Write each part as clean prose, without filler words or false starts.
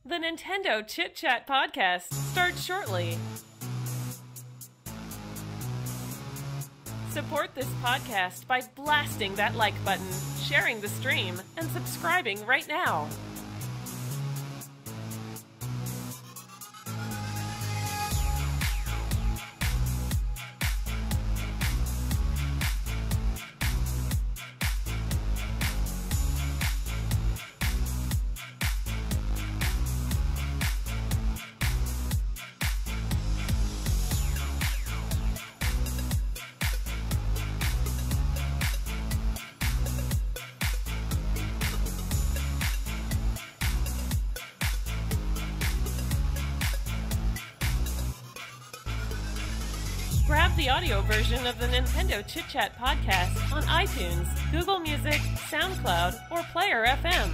The Nintendo Chit Chat podcast starts shortly. Support this podcast by blasting that like button, sharing the stream, and subscribing right now. Grab the audio version of the Nintendo Chit Chat podcast on iTunes, Google Music, SoundCloud, or Player FM.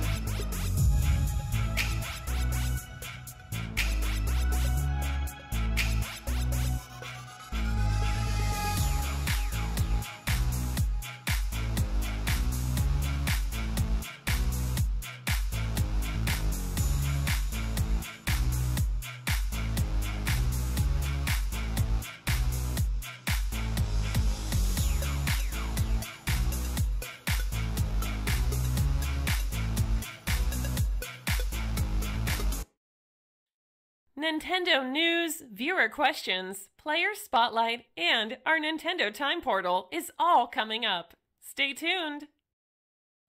Nintendo news, viewer questions, player spotlight, and our Nintendo Time Portal is all coming up. Stay tuned!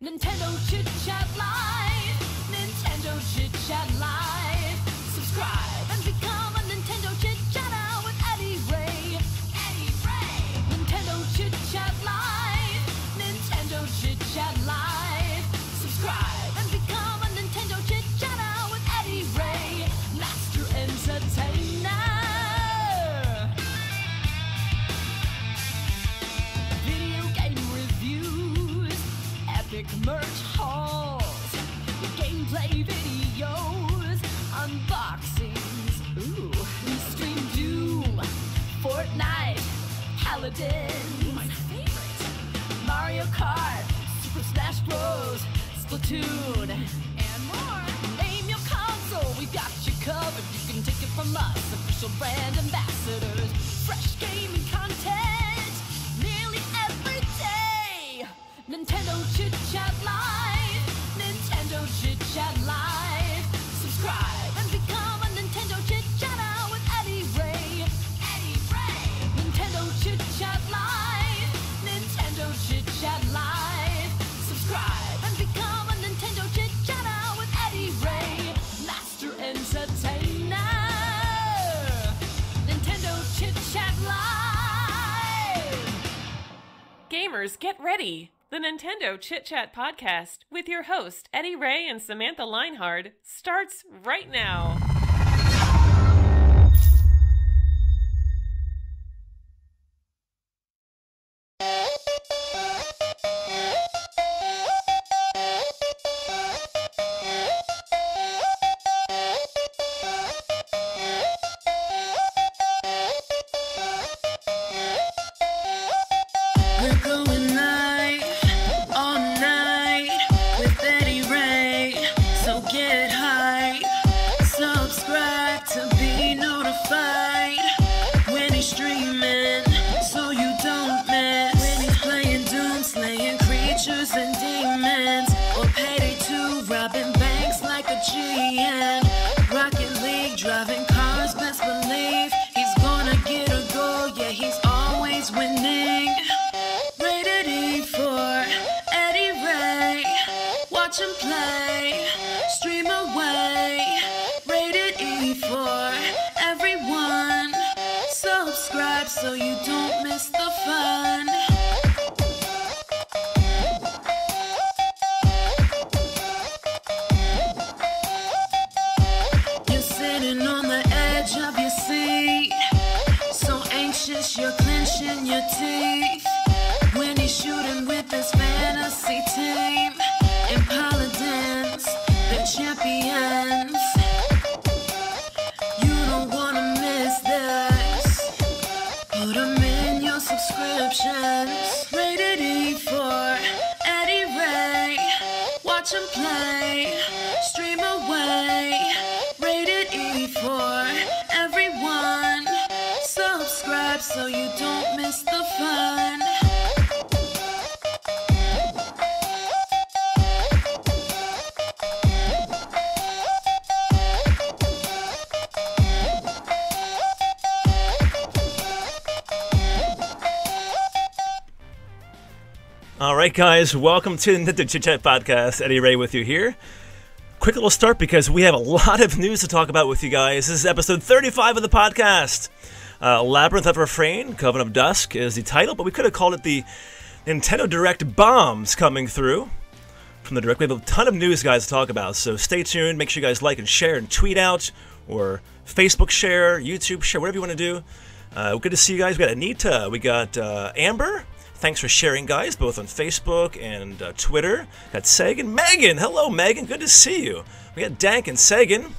Nintendo Chit Chat Live! Nintendo Chit Chat Live! Subscribe and become a Nintendo Chit Chatter with EDDY RAY! EDDY RAY! Nintendo Chit Chat Live! Nintendo Chit Chat Live! Subscribe and become a Nintendo Chit Chatter with EDDY RAY! Master Entertainer! Video game reviews, epic merch hauls, gameplay videos, unboxings, we stream Doom, Fortnite, Paladins, my favorite, Mario Kart, Super Smash Bros, Splatoon, and more. Name your console, we got you covered. You can take it from us, official brand ambassadors. Fresh gaming content, nearly every day. Nintendo Chit Chat Live, Nintendo Chit Chat Live. Subscribe and become a Nintendo Chit Chatter with EDDY RAY. EDDY RAY. Nintendo Chit Chat Live, Nintendo Chit Chat Live. Subscribe and become a Nintendo Chit Chatter with EDDY RAY. Master Entertainer. Nintendo Chit Chat Live. Gamers, get ready! The Nintendo Chit Chat podcast with your host, EDDY RAY and Samantha Leinhard, starts right now. We're going live all night with EDDY RAY, so get hype. Subscribe to be notified when he's streaming, so you don't miss. When he's playing Doom, slaying creatures and demons, or Payday 2, robbing banks like a G. And Rocket League, driving cars, best believe he's gonna get a goal. Yeah, he's always winning. Rated E for EDDY RAY. Watch him play, stream away. Rated E for everyone. Subscribe so you don't miss the fun. You're sitting on the edge of your seat, so anxious you're clenching your teeth when he's shooting with his fantasy team and Paladins, the champions. You don't wanna miss this. Put 'em in your subscriptions. Rated E for EDDY RAY. Watch him play, stream away. so you don't miss the fun. Alright guys, welcome to the Chit Chat Podcast. Eddie Ray with you here. Quick little start because we have a lot of news to talk about with you guys. This is episode 35 of the podcast. Labyrinth of Refrain, Coven of Dusk is the title, but we could have called it the Nintendo Direct Bombs coming through from the Direct. We have a ton of news, guys, to talk about, so stay tuned. Make sure you guys like and share and tweet out, or Facebook share, YouTube share, whatever you want to do. Good to see you guys. We got Anita, we got Amber. Thanks for sharing, guys, both on Facebook and Twitter. Got Sagan. Megan! Hello, Megan. Good to see you. We got Dank and Sagan.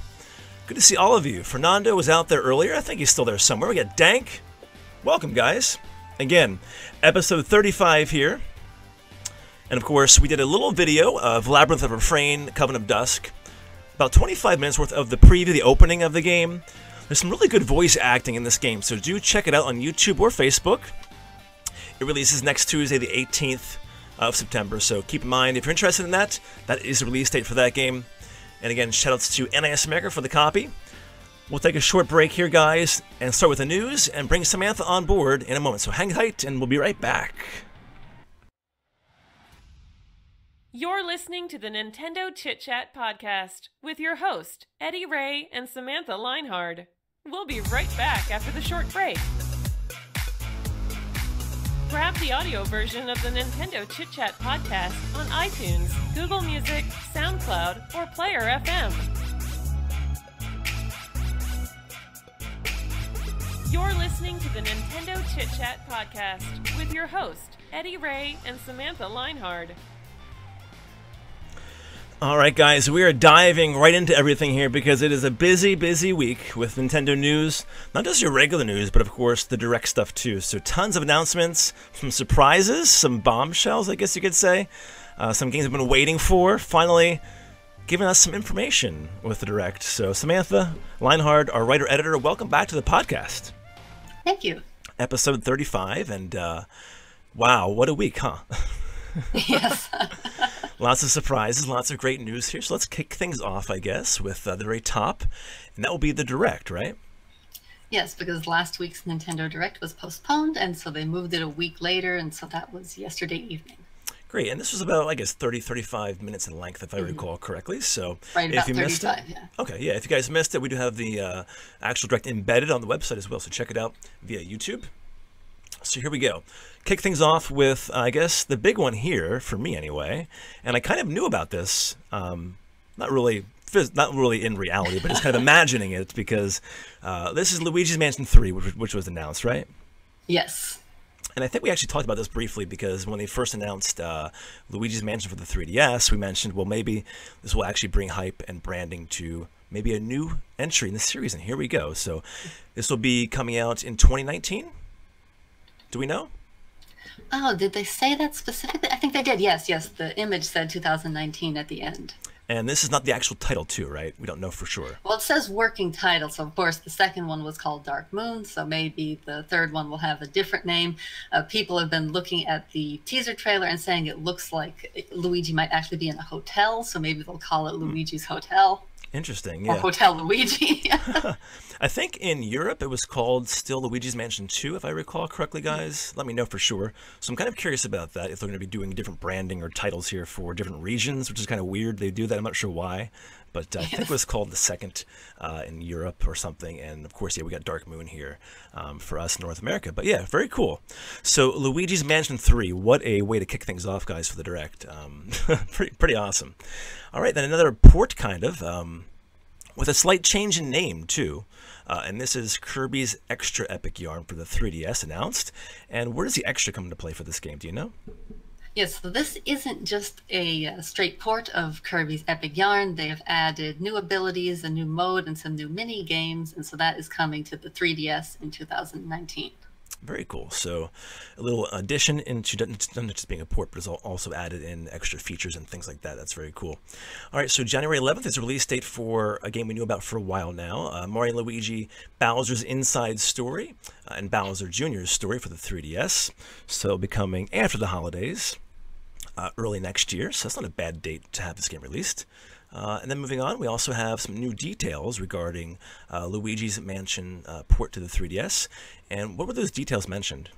Good to see all of you. Fernando was out there earlier. I think he's still there somewhere. We got Dank. Welcome, guys. Again, episode 35 here. And, of course, we did a little video of Labyrinth of Refrain, Coven of Dusk. About 25 minutes worth of the preview, the opening of the game. There's some really good voice acting in this game, so do check it out on YouTube or Facebook. It releases next Tuesday, the 18th of September, so keep in mind, if you're interested in that, that is the release date for that game. And again, shoutouts to NIS America for the copy. We'll take a short break here, guys, and start with the news, and bring Samantha on board in a moment. So hang tight, and we'll be right back. You're listening to the Nintendo Chit Chat Podcast with your host, Eddie Ray and Samantha Linehard. We'll be right back after the short break. Grab the audio version of the Nintendo Chit Chat Podcast on iTunes, Google Music, SoundCloud, or Player FM. You're listening to the Nintendo Chit Chat Podcast with your host, Eddie Ray and Samantha Linehard. Alright guys, we are diving right into everything here because it is a busy, busy week with Nintendo news. Not just your regular news, but of course the direct stuff too. So tons of announcements, some surprises, some bombshells, I guess you could say. Some games we've been waiting for, finally giving us some information with the direct. So Samantha Linehard, our writer-editor, welcome back to the podcast. Thank you. Episode 35, and wow, what a week, huh? Yes. Lots of surprises, lots of great news here. So let's kick things off, I guess, with the very top. And that will be the Direct, right? Yes, because last week's Nintendo Direct was postponed, and so they moved it a week later, and so that was yesterday evening. Great, and this was about, I guess, 35 minutes in length, if I recall correctly. So right, if about you missed 35, it, yeah. Okay, yeah, if you guys missed it, we do have the actual Direct embedded on the website as well, so check it out via YouTube. So here we go. Kick things off with, I guess, the big one here, for me anyway, and I kind of knew about this, not really in reality, but just kind of imagining it, because this is Luigi's Mansion 3, which was announced, right? Yes. And I think we actually talked about this briefly, because when they first announced Luigi's Mansion for the 3DS, we mentioned, well, maybe this will actually bring hype and branding to maybe a new entry in the series, and here we go. So this will be coming out in 2019? Do we know? Oh, did they say that specifically? I think they did, yes. The image said 2019 at the end. And this is not the actual title too, right? We don't know for sure. Well, it says working title, so of course the second one was called Dark Moon, so maybe the third one will have a different name. People have been looking at the teaser trailer and saying it looks like Luigi might actually be in a hotel, so maybe they'll call it Luigi's Hotel. Interesting, yeah. Or Hotel Luigi. I think in Europe it was called still Luigi's Mansion 2, if I recall correctly, guys. Let me know for sure. So I'm kind of curious about that, if they're going to be doing different branding or titles here for different regions, which is kind of weird. They do that, I'm not sure why. But I think it was called the second in Europe or something. And of course, yeah, we got Dark Moon here for us in North America. But yeah, very cool. So Luigi's Mansion 3, what a way to kick things off, guys, for the Direct. Pretty awesome. All right, then another port, kind of, with a slight change in name, too. And this is Kirby's Extra Epic Yarn for the 3DS announced. And where does the extra come into play for this game? Do you know? Yes, so this isn't just a straight port of Kirby's Epic Yarn. They have added new abilities, a new mode, and some new mini games, and so that is coming to the 3DS in 2019. Very cool. So a little addition into not just being a port, but it's also added in extra features and things like that. That's very cool. All right, so January 11th is a release date for a game we knew about for a while now, Mario & Luigi Bowser's Inside Story and Bowser Jr.'s Story for the 3DS. So it'll be coming after the holidays, early next year, so that's not a bad date to have this game released. And then moving on, we also have some new details regarding Luigi's Mansion port to the 3DS. And what were those details mentioned?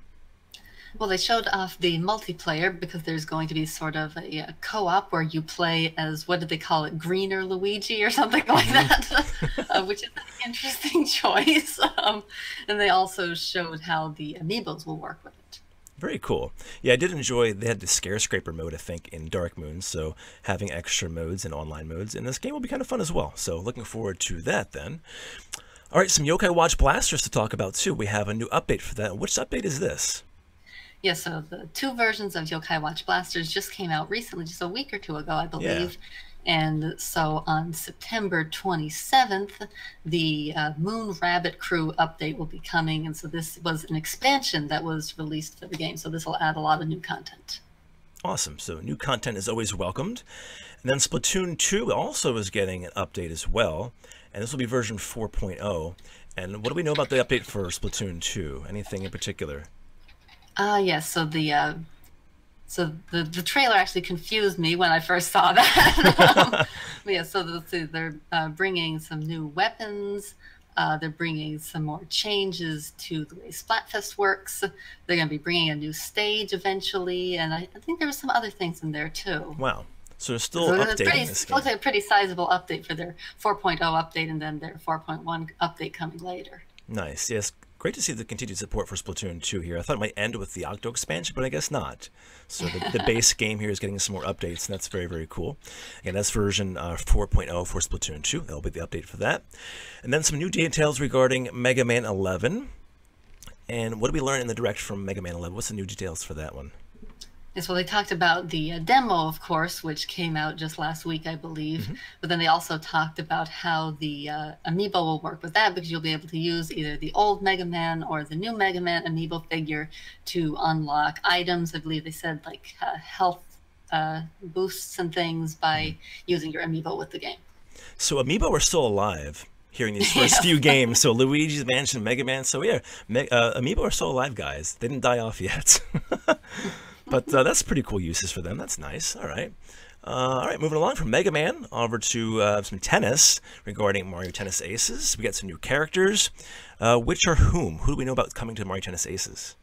Well, they showed off the multiplayer because there's going to be sort of a co-op where you play as, what did they call it, Greener Luigi or something like that, which is an interesting choice. And they also showed how the amiibos will work with it. Very cool. Yeah, I did enjoy, they had the Scare Scraper mode, I think, in Dark Moon, so having extra modes and online modes in this game will be kind of fun as well. So looking forward to that then. All right, some Yokai Watch Blasters to talk about too. We have a new update for that. Which update is this? Yeah, so the 2 versions of Yokai Watch Blasters just came out recently, just a week or 2 ago, I believe. Yeah. And so on September 27th, the Moon Rabbit Crew update will be coming. And so this was an expansion that was released for the game. So this will add a lot of new content. Awesome. So new content is always welcomed. And then Splatoon 2 also is getting an update as well. And this will be version 4.0. And what do we know about the update for Splatoon 2? Anything in particular? Yes. So the trailer actually confused me when I first saw that. But yeah, so they're bringing some new weapons. They're bringing some more changes to the way Splatfest works. They're going to be bringing a new stage eventually, and I think there were some other things in there too. Wow. So they're still updating this game. Looks like a pretty sizable update for their 4.0 update and then their 4.1 update coming later. Nice. Yes. Great to see the continued support for Splatoon 2 here. I thought it might end with the Octo expansion, but I guess not. So the base game here is getting some more updates, and that's very, very cool. Again, that's version 4.0 for Splatoon 2. That'll be the update for that. And then some new details regarding Mega Man 11. And what did we learn in the direct from Mega Man 11? What's the new details for that one? Yes, well, they talked about the demo, of course, which came out just last week, I believe. Mm-hmm. But then they also talked about how the amiibo will work with that, because you'll be able to use either the old Mega Man or the new Mega Man amiibo figure to unlock items. I believe they said like health boosts and things by using your amiibo with the game. So amiibo are still alive here in these first few games. So Luigi's Mansion, Mega Man. So yeah, amiibo are still alive, guys. They didn't die off yet. But that's pretty cool uses for them. That's nice. All right. All right, moving along from Mega Man over to some tennis regarding Mario Tennis Aces. We got some new characters. Which are whom? Who do we know about coming to Mario Tennis Aces?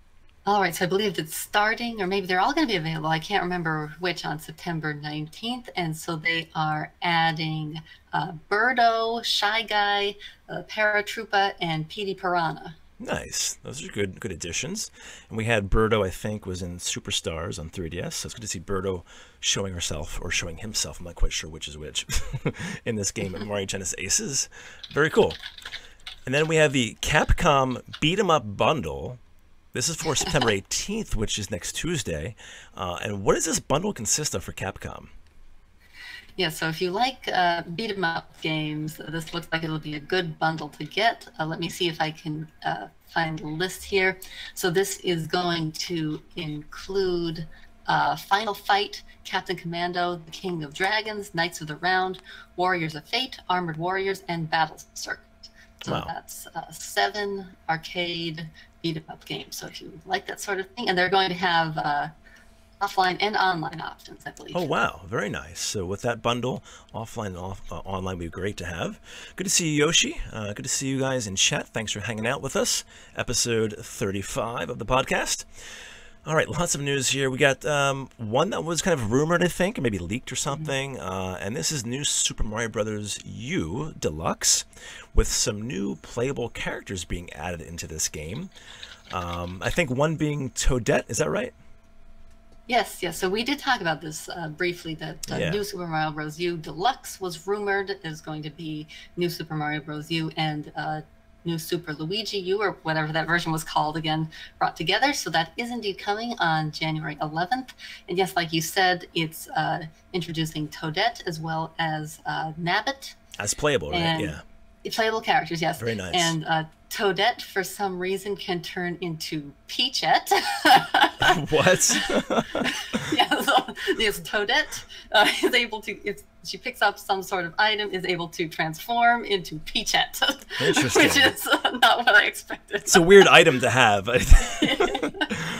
All right, so I believe it's starting, or maybe they're all going to be available. I can't remember which, on September 19th. And so they are adding Birdo, Shy Guy, Paratroopa, and Petey Piranha. Nice. Those are good additions. And we had Birdo, I think, was in Superstars on 3DS. So it's good to see Birdo showing herself, or showing himself, I'm not quite sure which is which, in this game of Mario Tennis Aces. Very cool. And then we have the Capcom Beat 'em Up Bundle. This is for September 18th, which is next Tuesday. And what does this bundle consist of for Capcom? Yeah, so if you like beat 'em up games, this looks like it'll be a good bundle to get. Let me see if I can find the list here. So this is going to include Final Fight, Captain Commando, The King of Dragons, Knights of the Round, Warriors of Fate, Armored Warriors, and Battle Circuit. So wow. That's 7 arcade beat 'em up games. So if you like that sort of thing, and they're going to have offline and online options, I believe. Oh, wow. Very nice. So with that bundle, offline and online would be great to have. Good to see you, Yoshi. Good to see you guys in chat. Thanks for hanging out with us. Episode 35 of the podcast. All right, lots of news here. We got one that was kind of rumored, I think, or maybe leaked or something. And this is new Super Mario Bros. U Deluxe, with some new playable characters being added into this game. I think one being Toadette. Is that right? Yes. So we did talk about this briefly, that new Super Mario Bros. U Deluxe was rumored is going to be new Super Mario Bros. U and new Super Luigi U, or whatever that version was called again, brought together. So that is indeed coming on January 11th. And yes, like you said, it's introducing Toadette as well as Nabbit. As playable, right? Yeah. Playable characters, yes. Very nice. And Toadette, for some reason, can turn into Peachette. What? Yeah, so yes, Toadette is able to, if she picks up some sort of item, is able to transform into Peachette. Interesting. Which is not what I expected. It's a weird item to have.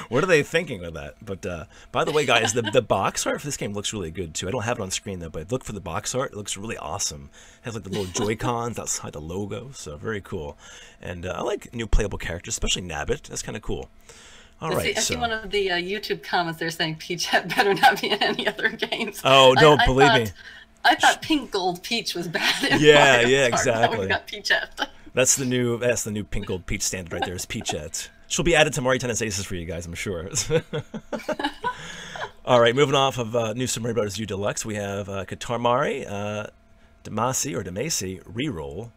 What are they thinking with that? But by the way, guys, the box art for this game looks really good too. I don't have it on screen though, but look for the box art. It looks really awesome. It has like the little Joy-Cons outside the logo, so very cool. And I like new playable characters, especially Nabbit. That's kind of cool. All right. I see one of the YouTube comments. They're saying Peachette better not be in any other games. Oh, don't believe me. I thought Pink Gold Peach was bad. Yeah, exactly. We got Peachette. That's the new Pink Gold Peach standard right there. Is Peachette. She'll be added to Mario Tennis Aces for you guys, I'm sure. All right, moving off of New Super Mario Bros. U Deluxe, we have Katamari Damacy Reroll.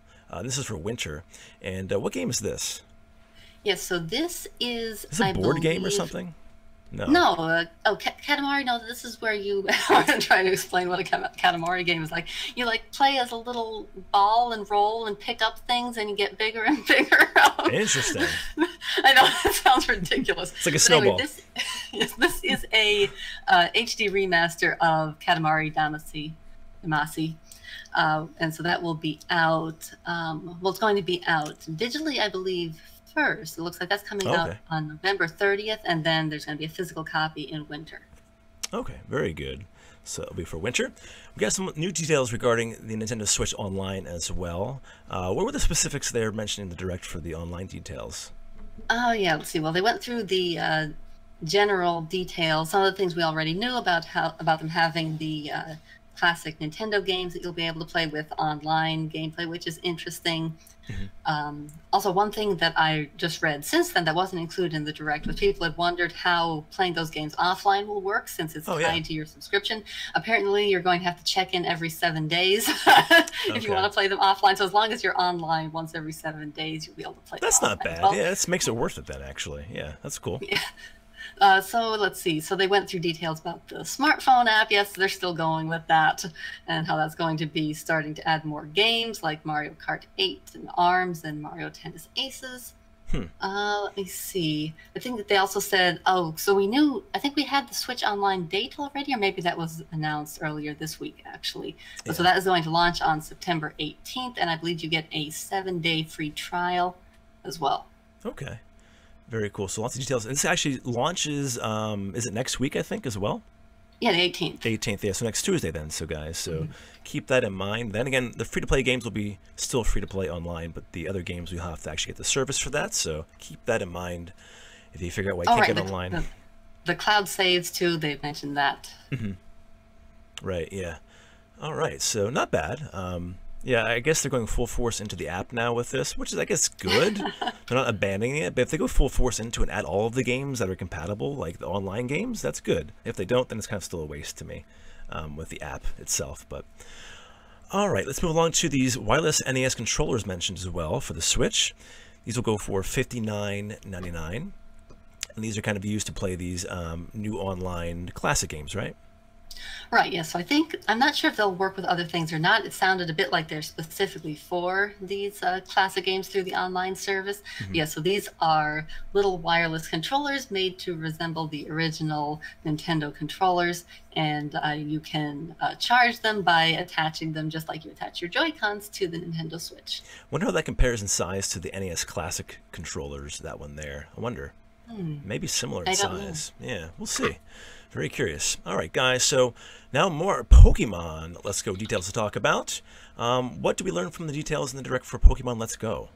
This is for winter. And what game is this? Yes, so this is a board game or something? No. No. Katamari, no, this is where you... I'm trying to explain what a Katamari game is like. You, like, play as a little ball and roll and pick up things, and you get bigger and bigger. Interesting. I know, it sounds ridiculous. It's like a snowball. Anyway, this is a HD remaster of Katamari Damacy. And so that will be out... well, it's going to be out digitally, I believe, first. It looks like that's coming out on November 30th, and then there's going to be a physical copy in winter. Okay, very good. So it'll be for winter. We got some new details regarding the Nintendo Switch Online as well. What were the specifics there mentioned in the Direct for the online details? Oh, yeah, let's see. Well, they went through the general details. Some of the things we already knew about them having the classic Nintendo games that you'll be able to play with online gameplay, which is interesting. Also, one thing that I just read since then that wasn't included in the Direct was people had wondered how playing those games offline will work since it's tied to your subscription. Apparently, you're going to have to check in every 7 days if you want to play them offline. So as long as you're online once every 7 days, you'll be able to play them offline. That's not bad. Well, yeah, this makes it worth it then, actually. Yeah, that's cool. Yeah. So let's see. So they went through details about the smartphone app. Yes, they're still going with that, and how that's going to be starting to add more games like Mario Kart 8 and ARMS and Mario Tennis Aces. Let me see. I think that they also said, so we knew, I think we had the Switch Online date already, or maybe that was announced earlier this week, actually. Yeah. So that is going to launch on September 18th, and I believe you get a 7-day free trial as well. Okay. Very cool. So lots of details. And this actually launches, is it next week, I think, as well? Yeah, the 18th. 18th, yeah. So next Tuesday then, so guys. So keep that in mind. Then again, the free-to-play games will be still free-to-play online, but the other games, you'll have to actually get the service for that. So keep that in mind if you figure out why you can't get online. The cloud saves, too. They've mentioned that. Right, yeah. All right, so not bad. Yeah, I guess they're going full force into the app now with this, which is, I guess, good. They're not abandoning it, but if they go full force into and add all of the games that are compatible, like the online games, that's good. If they don't, then it's kind of still a waste to me with the app itself. But all right, let's move along to these wireless NES controllers mentioned as well for the Switch. These will go for $59.99, and these are kind of used to play these new online classic games, right? Right, yes. So I think, I'm not sure if they'll work with other things or not. It sounded a bit like they're specifically for these classic games through the online service. Yeah, so these are little wireless controllers made to resemble the original Nintendo controllers, and you can charge them by attaching them just like you attach your Joy-Cons to the Nintendo Switch. Wonder how that compares in size to the NES Classic controllers, that one there. I wonder. Maybe similar in size. Yeah, we'll see. Very curious. All right, guys, so now more Pokemon Let's Go details to talk about. What do we learn from the details in the Direct for Pokemon Let's Go?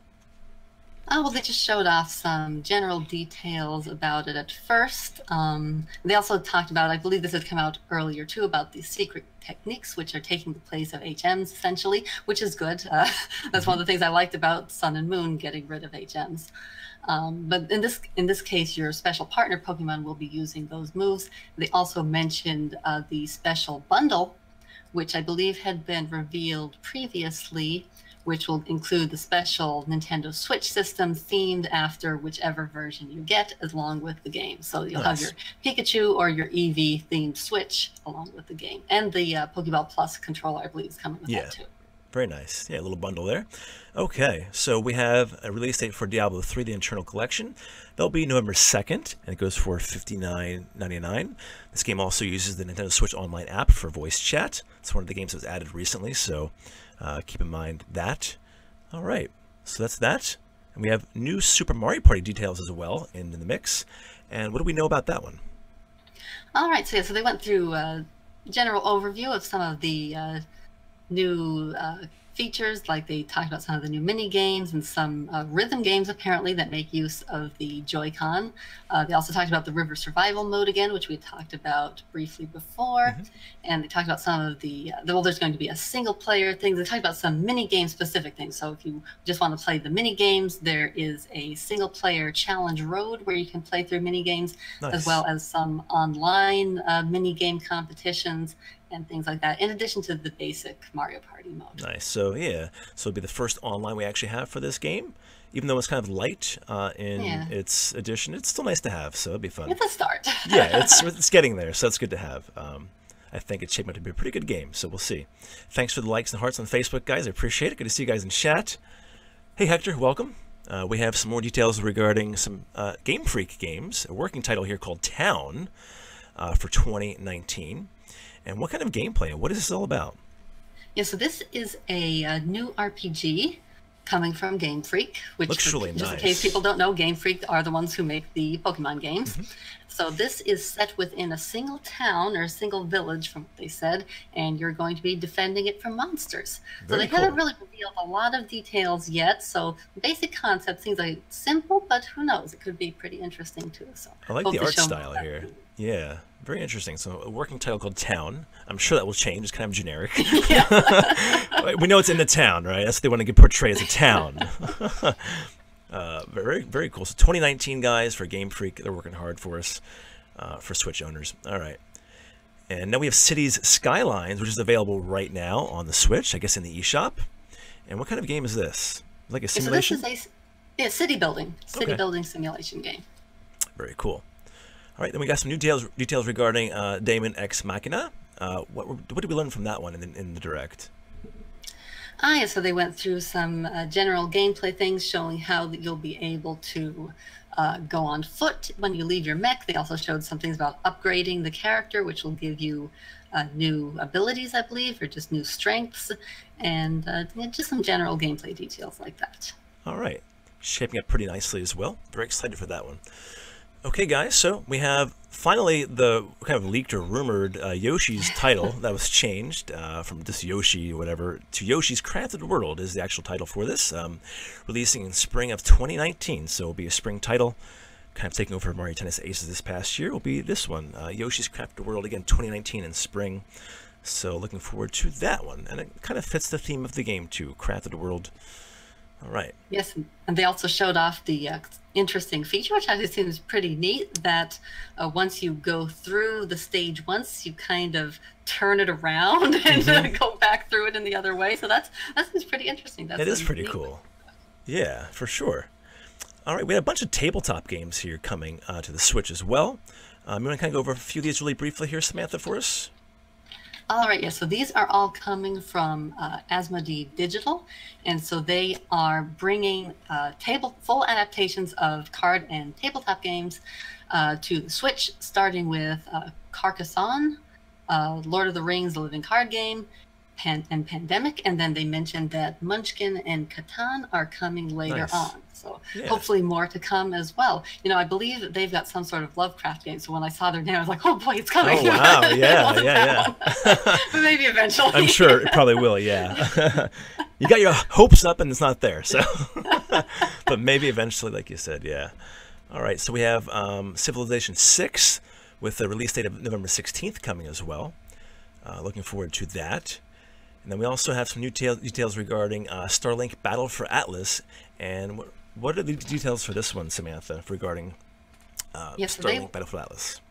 Oh, well, they just showed off some general details about it at first. They also talked about, I believe this had come out earlier too, about the secret techniques, which are taking the place of HMs, essentially, which is good. That's one of the things I liked about Sun and Moon, getting rid of HMs. But in this case, your special partner Pokemon will be using those moves. They also mentioned the special bundle, which I believe had been revealed previously, which will include the special Nintendo Switch system themed after whichever version you get, along with the game. So you'll have your Pikachu or your Eevee themed Switch along with the game. And the Pokeball Plus controller, I believe, is coming with that too. Very nice. Yeah, a little bundle there. Okay, so we have a release date for Diablo 3, the Internal Collection. That'll be November 2nd, and it goes for $59.99. This game also uses the Nintendo Switch Online app for voice chat. It's one of the games that was added recently, so keep in mind that. All right, so that's that. And we have new Super Mario Party details as well in the mix. And what do we know about that one? All right, so they went through a general overview of some of the new features, like they talked about some of the new mini games and some rhythm games apparently that make use of the Joy-Con. They also talked about the river survival mode again, which we talked about briefly before. And they talked about some of well, there's going to be a single player thing. They talked about some mini game specific things. So if you just want to play the mini games, there is a single player challenge road where you can play through mini games, as well as some online mini game competitions and things like that, in addition to the basic Mario Party mode. Nice. So yeah, so it'll be the first online we actually have for this game. Even though it's kind of light in its edition, it's still nice to have, so it'll be fun. It's a start. Yeah, it's getting there, so it's good to have. I think it's shaping up to be a pretty good game, so we'll see. Thanks for the likes and hearts on Facebook, guys. I appreciate it. Good to see you guys in chat. Hey, Hector, welcome. We have some more details regarding some Game Freak games, a working title here called Town for 2019. And what kind of gameplay, and what is this all about? Yeah, so this is a new RPG coming from Game Freak, which, looks really nice. Just in case people don't know, Game Freak are the ones who make the Pokemon games. So this is set within a single town or a single village, from what they said, and you're going to be defending it from monsters. So they haven't really revealed a lot of details yet. So the basic concept seems like simple, but who knows? It could be pretty interesting too. So I like the art style here. Yeah, very interesting. So a working title called Town. I'm sure that will change. It's kind of generic. We know it's in the town, right? That's what they want to portray as a town. Very, very cool. So 2019, guys, for Game Freak. They're working hard for us, for Switch owners. All right. And now we have Cities Skylines, which is available right now on the Switch, I guess in the eShop. And what kind of game is this? Like a simulation? So this is a city building simulation game. Very cool. All right, then we got some new details regarding Daemon X Machina. What did we learn from that one in the Direct? Yeah, so they went through some general gameplay things showing how that you'll be able to go on foot when you leave your mech. They also showed some things about upgrading the character, which will give you new abilities, I believe, or just new strengths, and just some general gameplay details like that. All right, shaping up pretty nicely as well. Very excited for that one. Okay, guys, so we have finally the kind of leaked or rumored Yoshi's title that was changed from just Yoshi, whatever, to Yoshi's Crafted World is the actual title for this, releasing in spring of 2019. So it'll be a spring title, kind of taking over Mario Tennis Aces this past year. Will be this one, Yoshi's Crafted World, again, 2019 in spring. So looking forward to that one, and it kind of fits the theme of the game too, Crafted World. All right. Yes, and they also showed off the interesting feature, which I just seems pretty neat, that once you go through the stage once, you kind of turn it around and go back through it in the other way. So that seems pretty interesting. It is pretty cool. Yeah, for sure. All right, we have a bunch of tabletop games here coming to the Switch as well. You want to kind of go over a few of these really briefly here, Samantha, for us? All right, yeah, so these are all coming from Asmodee Digital, and so they are bringing full adaptations of card and tabletop games to the Switch, starting with Carcassonne, Lord of the Rings, the Living Card Game, and Pandemic, and then they mentioned that Munchkin and Catan are coming later on. So hopefully more to come as well. You know, I believe that they've got some sort of Lovecraft game. So when I saw their name, I was like, oh boy, it's coming. Oh, wow. Yeah. But maybe eventually. I'm sure it probably will, yeah. You got your hopes up and it's not there. So, but maybe eventually, like you said, yeah. All right, so we have Civilization 6 with the release date of November 16th coming as well. Looking forward to that. And then we also have some new details regarding Starlink Battle for Atlas. And what are the details for this one, Samantha, regarding Starlink Battle for Atlas?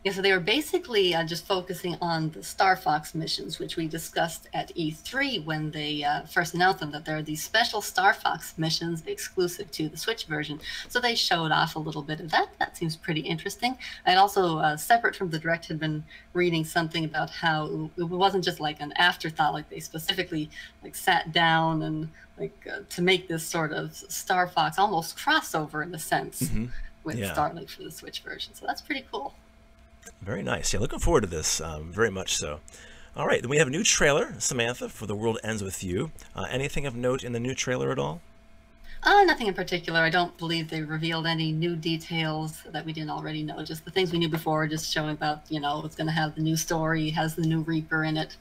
Yeah, so they were basically just focusing on the Star Fox missions, which we discussed at E3 when they first announced them, that there are these special Star Fox missions exclusive to the Switch version. So they showed off a little bit of that. That seems pretty interesting. I'd also, separate from the Direct, had been reading something about how it wasn't just like an afterthought, like they specifically like sat down and to make this sort of Star Fox almost crossover in a sense with Starlink for the Switch version. So that's pretty cool. Very nice. Yeah, looking forward to this, very much so. All right, then we have a new trailer, Samantha, for The World Ends With You. Anything of note in the new trailer at all? Nothing in particular. I don't believe they revealed any new details that we didn't already know. Just the things we knew before, just showing about, it's going to have the new story, has the new Reaper in it.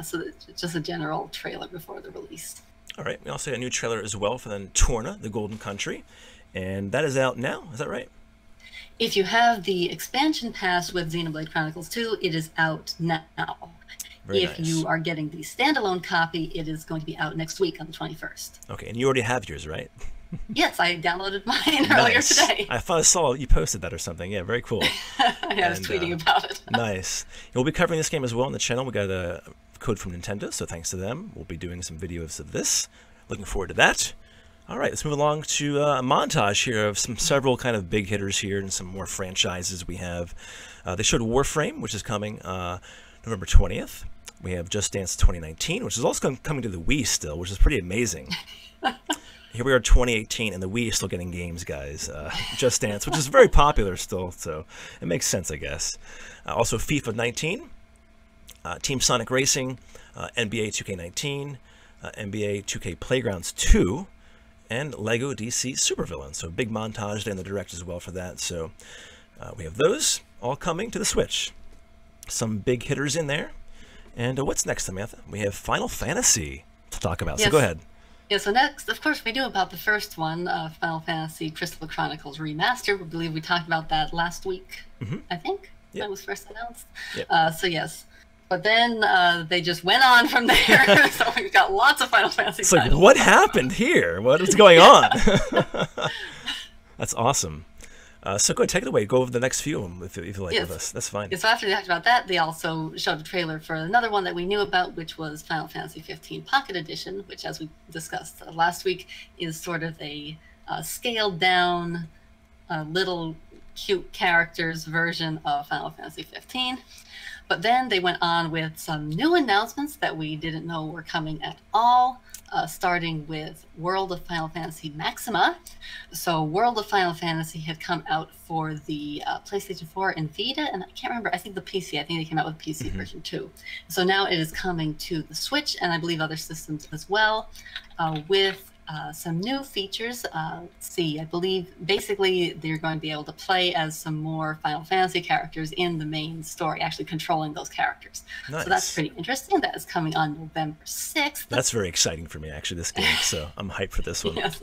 So it's just a general trailer before the release. All right, we also have a new trailer as well for the Torna, the Golden Country. And that is out now, is that right? If you have the expansion pass with Xenoblade Chronicles 2, it is out now. If you are getting the standalone copy, it is going to be out next week on the 21st. Okay, and you already have yours, right? Yes, I downloaded mine earlier today. I thought I saw you posted that or something. Yeah, very cool. I was tweeting about it. Nice. We'll be covering this game as well on the channel. We got a code from Nintendo, so thanks to them. We'll be doing some videos of this. Looking forward to that. All right, let's move along to a montage here of several kind of big hitters here and some more franchises we have. They showed Warframe, which is coming November 20th. We have Just Dance 2019, which is also coming to the Wii still, which is pretty amazing. Here we are 2018, and the Wii is still getting games, guys. Just Dance, which is very popular still, so it makes sense, I guess. Also FIFA 19, Team Sonic Racing, NBA 2K19, NBA 2K Playgrounds 2, and Lego DC Supervillain. So big montage there in the Direct as well for that. So we have those all coming to the Switch. Some big hitters in there. And what's next, Samantha? We have Final Fantasy to talk about. Yes. So go ahead. Yeah, so next, of course, we knew about the first one, Final Fantasy Crystal Chronicles Remaster. We believe we talked about that last week, I think, when it was first announced. Yep. So yes. But then they just went on from there, so we've got lots of Final Fantasy It's titles. Like, what happened here? What is going on? That's awesome. So go ahead, take it away. Go over the next few of them if you like with us. That's fine. Yeah, so after they talked about that, they also showed a trailer for another one that we knew about, which was Final Fantasy 15 Pocket Edition, which, as we discussed last week, is sort of a scaled-down, little cute characters version of Final Fantasy 15. But then they went on with some new announcements that we didn't know were coming at all, starting with World of Final Fantasy Maxima. So World of Final Fantasy had come out for the PlayStation 4 and Vita, and I can't remember, I think the PC. I think they came out with PC version too. So now it is coming to the Switch, and I believe other systems as well, with some new features. Let's see, I believe basically they're going to be able to play as some more Final Fantasy characters in the main story, actually controlling those characters. Nice. So that's pretty interesting. That is coming on November 6th. That's very exciting for me, actually, this game, so I'm hyped for this one. Yes.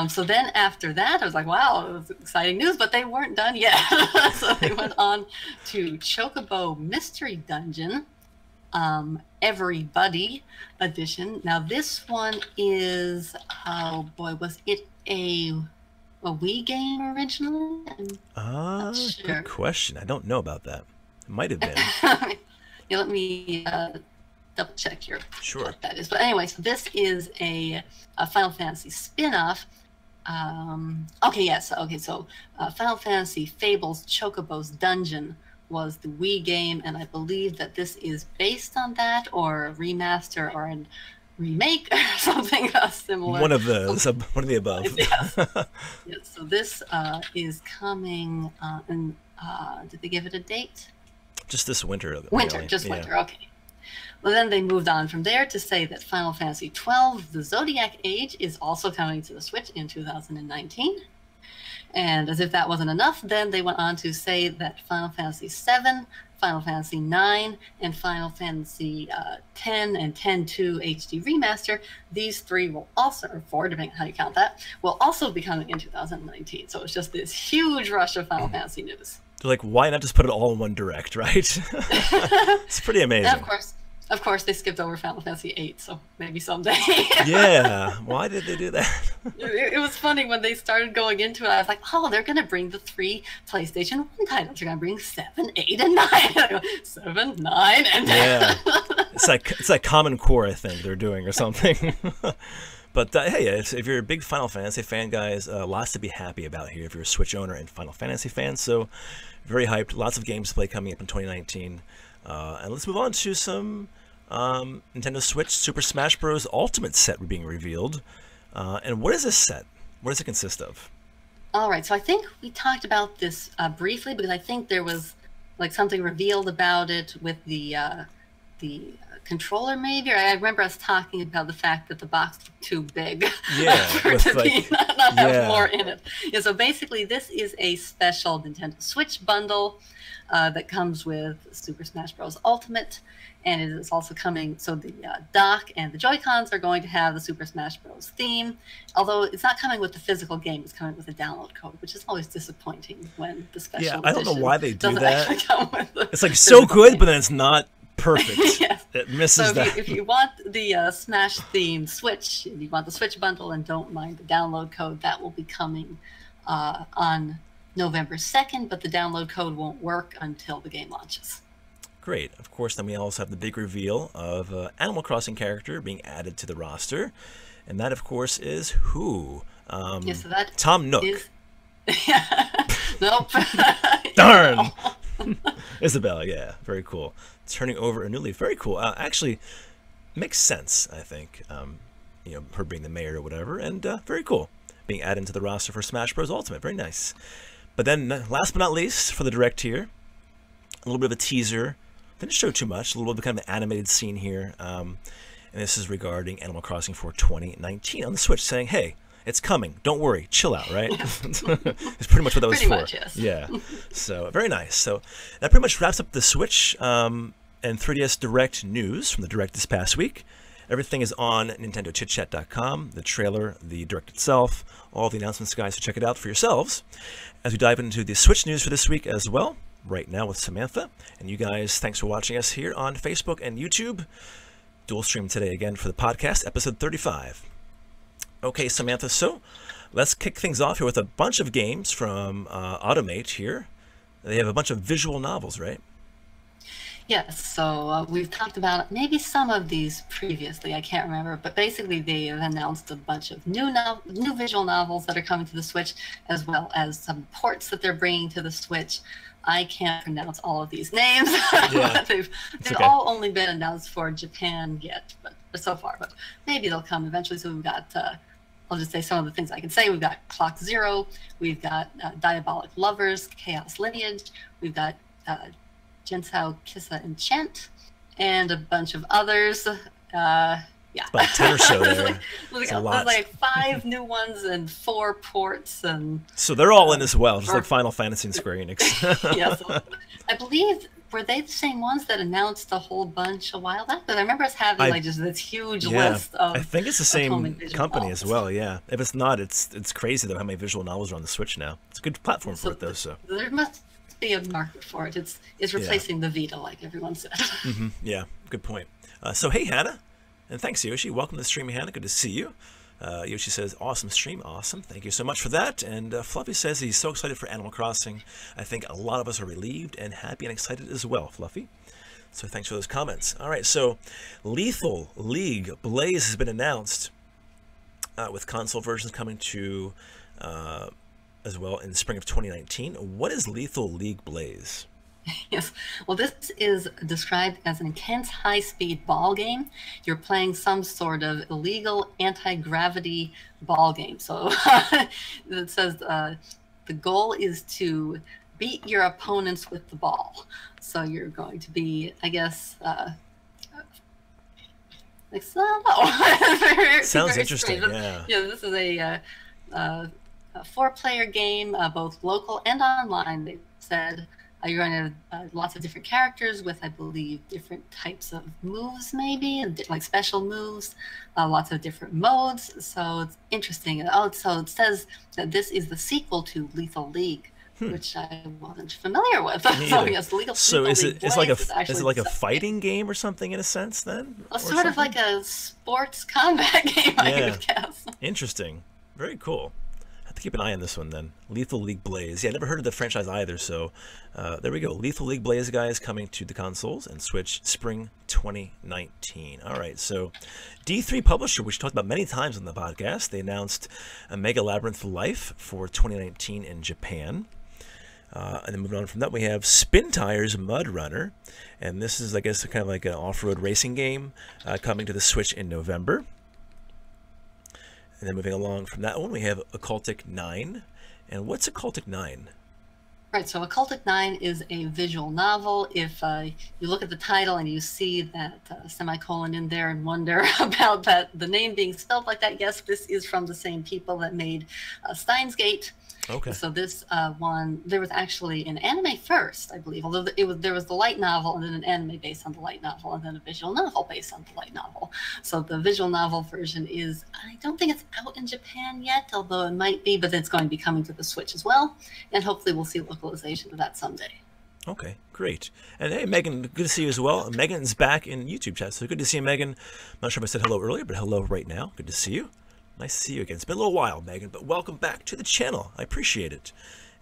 So then after that, I was like, wow, it was exciting news, but they weren't done yet. So they went on to Chocobo Mystery Dungeon, Everybody edition. Now this one is, oh boy, was it a Wii game originally? Sure. Good question. I don't know about that. It might have been. Yeah, let me double check here. Sure. What that is. But anyway, so this is a Final Fantasy spin-off. Okay, yes. Okay, so Final Fantasy Fables Chocobo's Dungeon was the Wii game, and I believe that this is based on that, or a remaster, or a remake, or something similar. One of those, one of the above. Yes. Yes. So this is coming, and did they give it a date? Just this winter. Winter, really. just winter, okay. Well, then they moved on from there to say that Final Fantasy XII, The Zodiac Age, is also coming to the Switch in 2019. And as if that wasn't enough, then they went on to say that Final Fantasy VII, Final Fantasy IX, and Final Fantasy X and X-2 HD Remaster, these three will also, or four, depending on how you count that, will also be coming in 2019. So it's just this huge rush of Final Fantasy news. They're like, why not just put it all in one Direct, right? It's pretty amazing. And of course, Of course, they skipped over Final Fantasy VIII, so maybe someday. Yeah, why did they do that? It was funny when they started going into it. I was like, oh, they're going to bring the 3 PlayStation 1 titles. They're going to bring 7, 8, and 9. I go, 7, 9, and 10. Yeah, it's like Common Core, I think they're doing or something. But hey, if you're a big Final Fantasy fan, guys, lots to be happy about here if you're a Switch owner and Final Fantasy fan. So very hyped. Lots of games to play coming up in 2019. And let's move on to some Nintendo Switch Super Smash Bros. Ultimate set being revealed. And what is this set? What does it consist of? All right, so I think we talked about this briefly because I think there was like something revealed about it with the controller, maybe. Or I remember us talking about the fact that the box was too big for it to be not have more in it. Yeah, so basically, this is a special Nintendo Switch bundle that comes with Super Smash Bros. Ultimate, and it is also coming. So the dock and the Joy-Cons are going to have the Super Smash Bros. Theme, although it's not coming with the physical game. It's coming with a download code, which is always disappointing when the special. Yeah, I don't know why they do that. It's like so good, but then it's not perfect. Yes. It misses so that. If you want the Smash themed Switch, if you want the Switch bundle and don't mind the download code, that will be coming on November 2nd, but the download code won't work until the game launches. Great. Of course, then we also have the big reveal of Animal Crossing character being added to the roster. And that, of course, is who? Yeah, so that Tom Nook. Nope. Darn! Isabelle, yeah. Very cool. Turning over a new leaf. Very cool. Actually, makes sense, I think. You know, her being the mayor or whatever. And very cool. Being added to the roster for Smash Bros. Ultimate. Very nice. But then, last but not least, for the direct here, a little bit of a teaser. Didn't show too much. A little bit of kind of an animated scene here. And this is regarding Animal Crossing for 2019 on the Switch, saying, hey, it's coming. Don't worry. Chill out, right? It's pretty much what that was for. Much, yes. Yeah. So, very nice. So, that pretty much wraps up the Switch and 3DS Direct news from the Direct this past week. Everything is on NintendoChitChat.com, the trailer, the Direct itself, all the announcements, guys, so check it out for yourselves. As we dive into the Switch news for this week as well, right now with Samantha. And you guys, thanks for watching us here on Facebook and YouTube. Dual stream today again for the podcast, episode 35. Okay, Samantha, so let's kick things off here with a bunch of games from Automate here. They have a bunch of visual novels, right? Yes, so we've talked about maybe some of these previously, I can't remember, but basically they have announced a bunch of new visual novels that are coming to the Switch, as well as some ports that they're bringing to the Switch. I can't pronounce all of these names. Yeah. they've okay. all only been announced for Japan yet, but so far, but maybe they'll come eventually. So we've got, I'll just say some of the things I can say. We've got Clock Zero, we've got Diabolic Lovers, Chaos Lineage, we've got Jensou Kissa Enchant, and a bunch of others. Yeah. About 10 or so there. There's like 5 new ones and 4 ports. And so they're all in as well, just like Final Fantasy and Square Enix. Yeah, so I believe, were they the same ones that announced a whole bunch a while back? Because I remember us having like just this huge list of I think it's the same company novels. as well, yeah. If it's not, it's crazy though how many visual novels are on the Switch now. It's a good platform for it though, so. There must be a market for it. It's replacing the Vita, like everyone said. Yeah, good point. So hey, Hannah. And thanks, Yoshi. Welcome to the stream, Hannah. Good to see you. Yoshi says, awesome stream. Awesome. Thank you so much for that. And Fluffy says he's so excited for Animal Crossing. I think a lot of us are relieved and happy and excited as well, Fluffy. So thanks for those comments. All right, so Lethal League Blaze has been announced with console versions coming to as well in the spring of 2019. What is Lethal League Blaze? Yes. Well, this is described as an intense high-speed ball game. You're playing some sort of illegal anti-gravity ball game. So it says the goal is to beat your opponents with the ball. So you're going to be, I guess, like, sounds very interesting. strange. Yeah. Yeah. This is a 4-player game, both local and online. They said. You're going to have lots of different characters with, I believe, different types of moves, maybe, like special moves, lots of different modes. So it's interesting. Oh, so it says that this is the sequel to Lethal League, which I wasn't familiar with. Me So either. yes, Legal So Legal is League it is like a Blades is it like a something. fighting game or something in a sense then? Well, sort of like a sports combat game, I Yeah. would guess. Interesting. Very cool. I have to keep an eye on this one then. Lethal League Blaze. Yeah, I never heard of the franchise either, so there we go. Lethal League Blaze, guys, coming to the consoles and Switch spring 2019. All right, so D3 Publisher, which we talked about many times on the podcast, they announced a Mega Labyrinth Life for 2019 in Japan. And then moving on from that, we have Spin Tires Mud Runner, and this is, I guess, kind of like an off-road racing game coming to the Switch in November. And then moving along from that one, we have Occultic 9. And what's Occultic 9? Right, so Occultic 9 is a visual novel. If you look at the title and you see that semicolon in there and wonder about the name being spelled like that, yes, this is from the same people that made Steins Gate. Okay. So this one, there was actually an anime first, I believe, although there was the light novel and then an anime based on the light novel and then a visual novel based on the light novel. So the visual novel version is, I don't think it's out in Japan yet, although it might be, but it's going to be coming to the Switch as well. And hopefully we'll see localization of that someday. Okay, great. And hey, Megan, good to see you as well. Megan's back in YouTube chat, so good to see you, Megan. I'm not sure if I said hello earlier, but hello right now. Good to see you. Nice to see you again. It's been a little while, Megan, but welcome back to the channel. I appreciate it.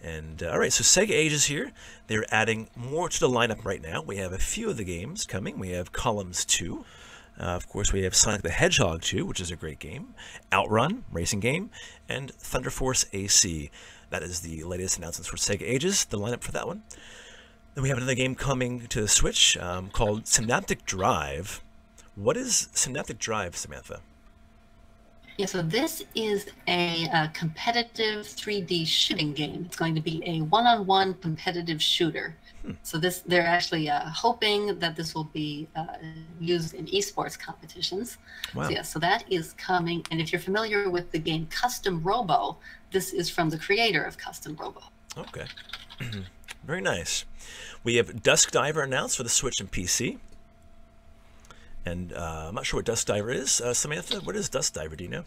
And all right, so Sega Age is here. They're adding more to the lineup right now. We have a few of the games coming. We have Columns 2. Of course, we have Sonic the Hedgehog 2, which is a great game. Outrun, racing game. And Thunder Force AC. That is the latest announcements for Sega Ages, the lineup for that one. Then we have another game coming to the Switch called Synaptic Drive. What is Synaptic Drive, Samantha? Yeah, so this is a competitive 3D shooting game. It's going to be a one-on-one competitive shooter. So they're actually hoping that this will be used in esports competitions. Wow. So, yeah, so that is coming. And if you're familiar with the game Custom Robo, this is from the creator of Custom Robo. Okay. Very nice. We have Dusk Diver announced for the Switch and PC. And I'm not sure what Dusk Diver is. Samantha, what is Dusk Diver? Do you know?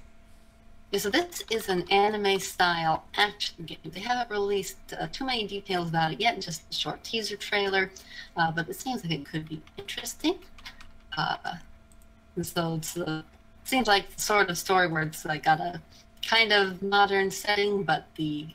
Yeah, so this is an anime-style action game. They haven't released too many details about it yet, just a short teaser trailer, but it seems like it could be interesting. And so it seems like the sort of story where it's like got a kind of modern setting, but the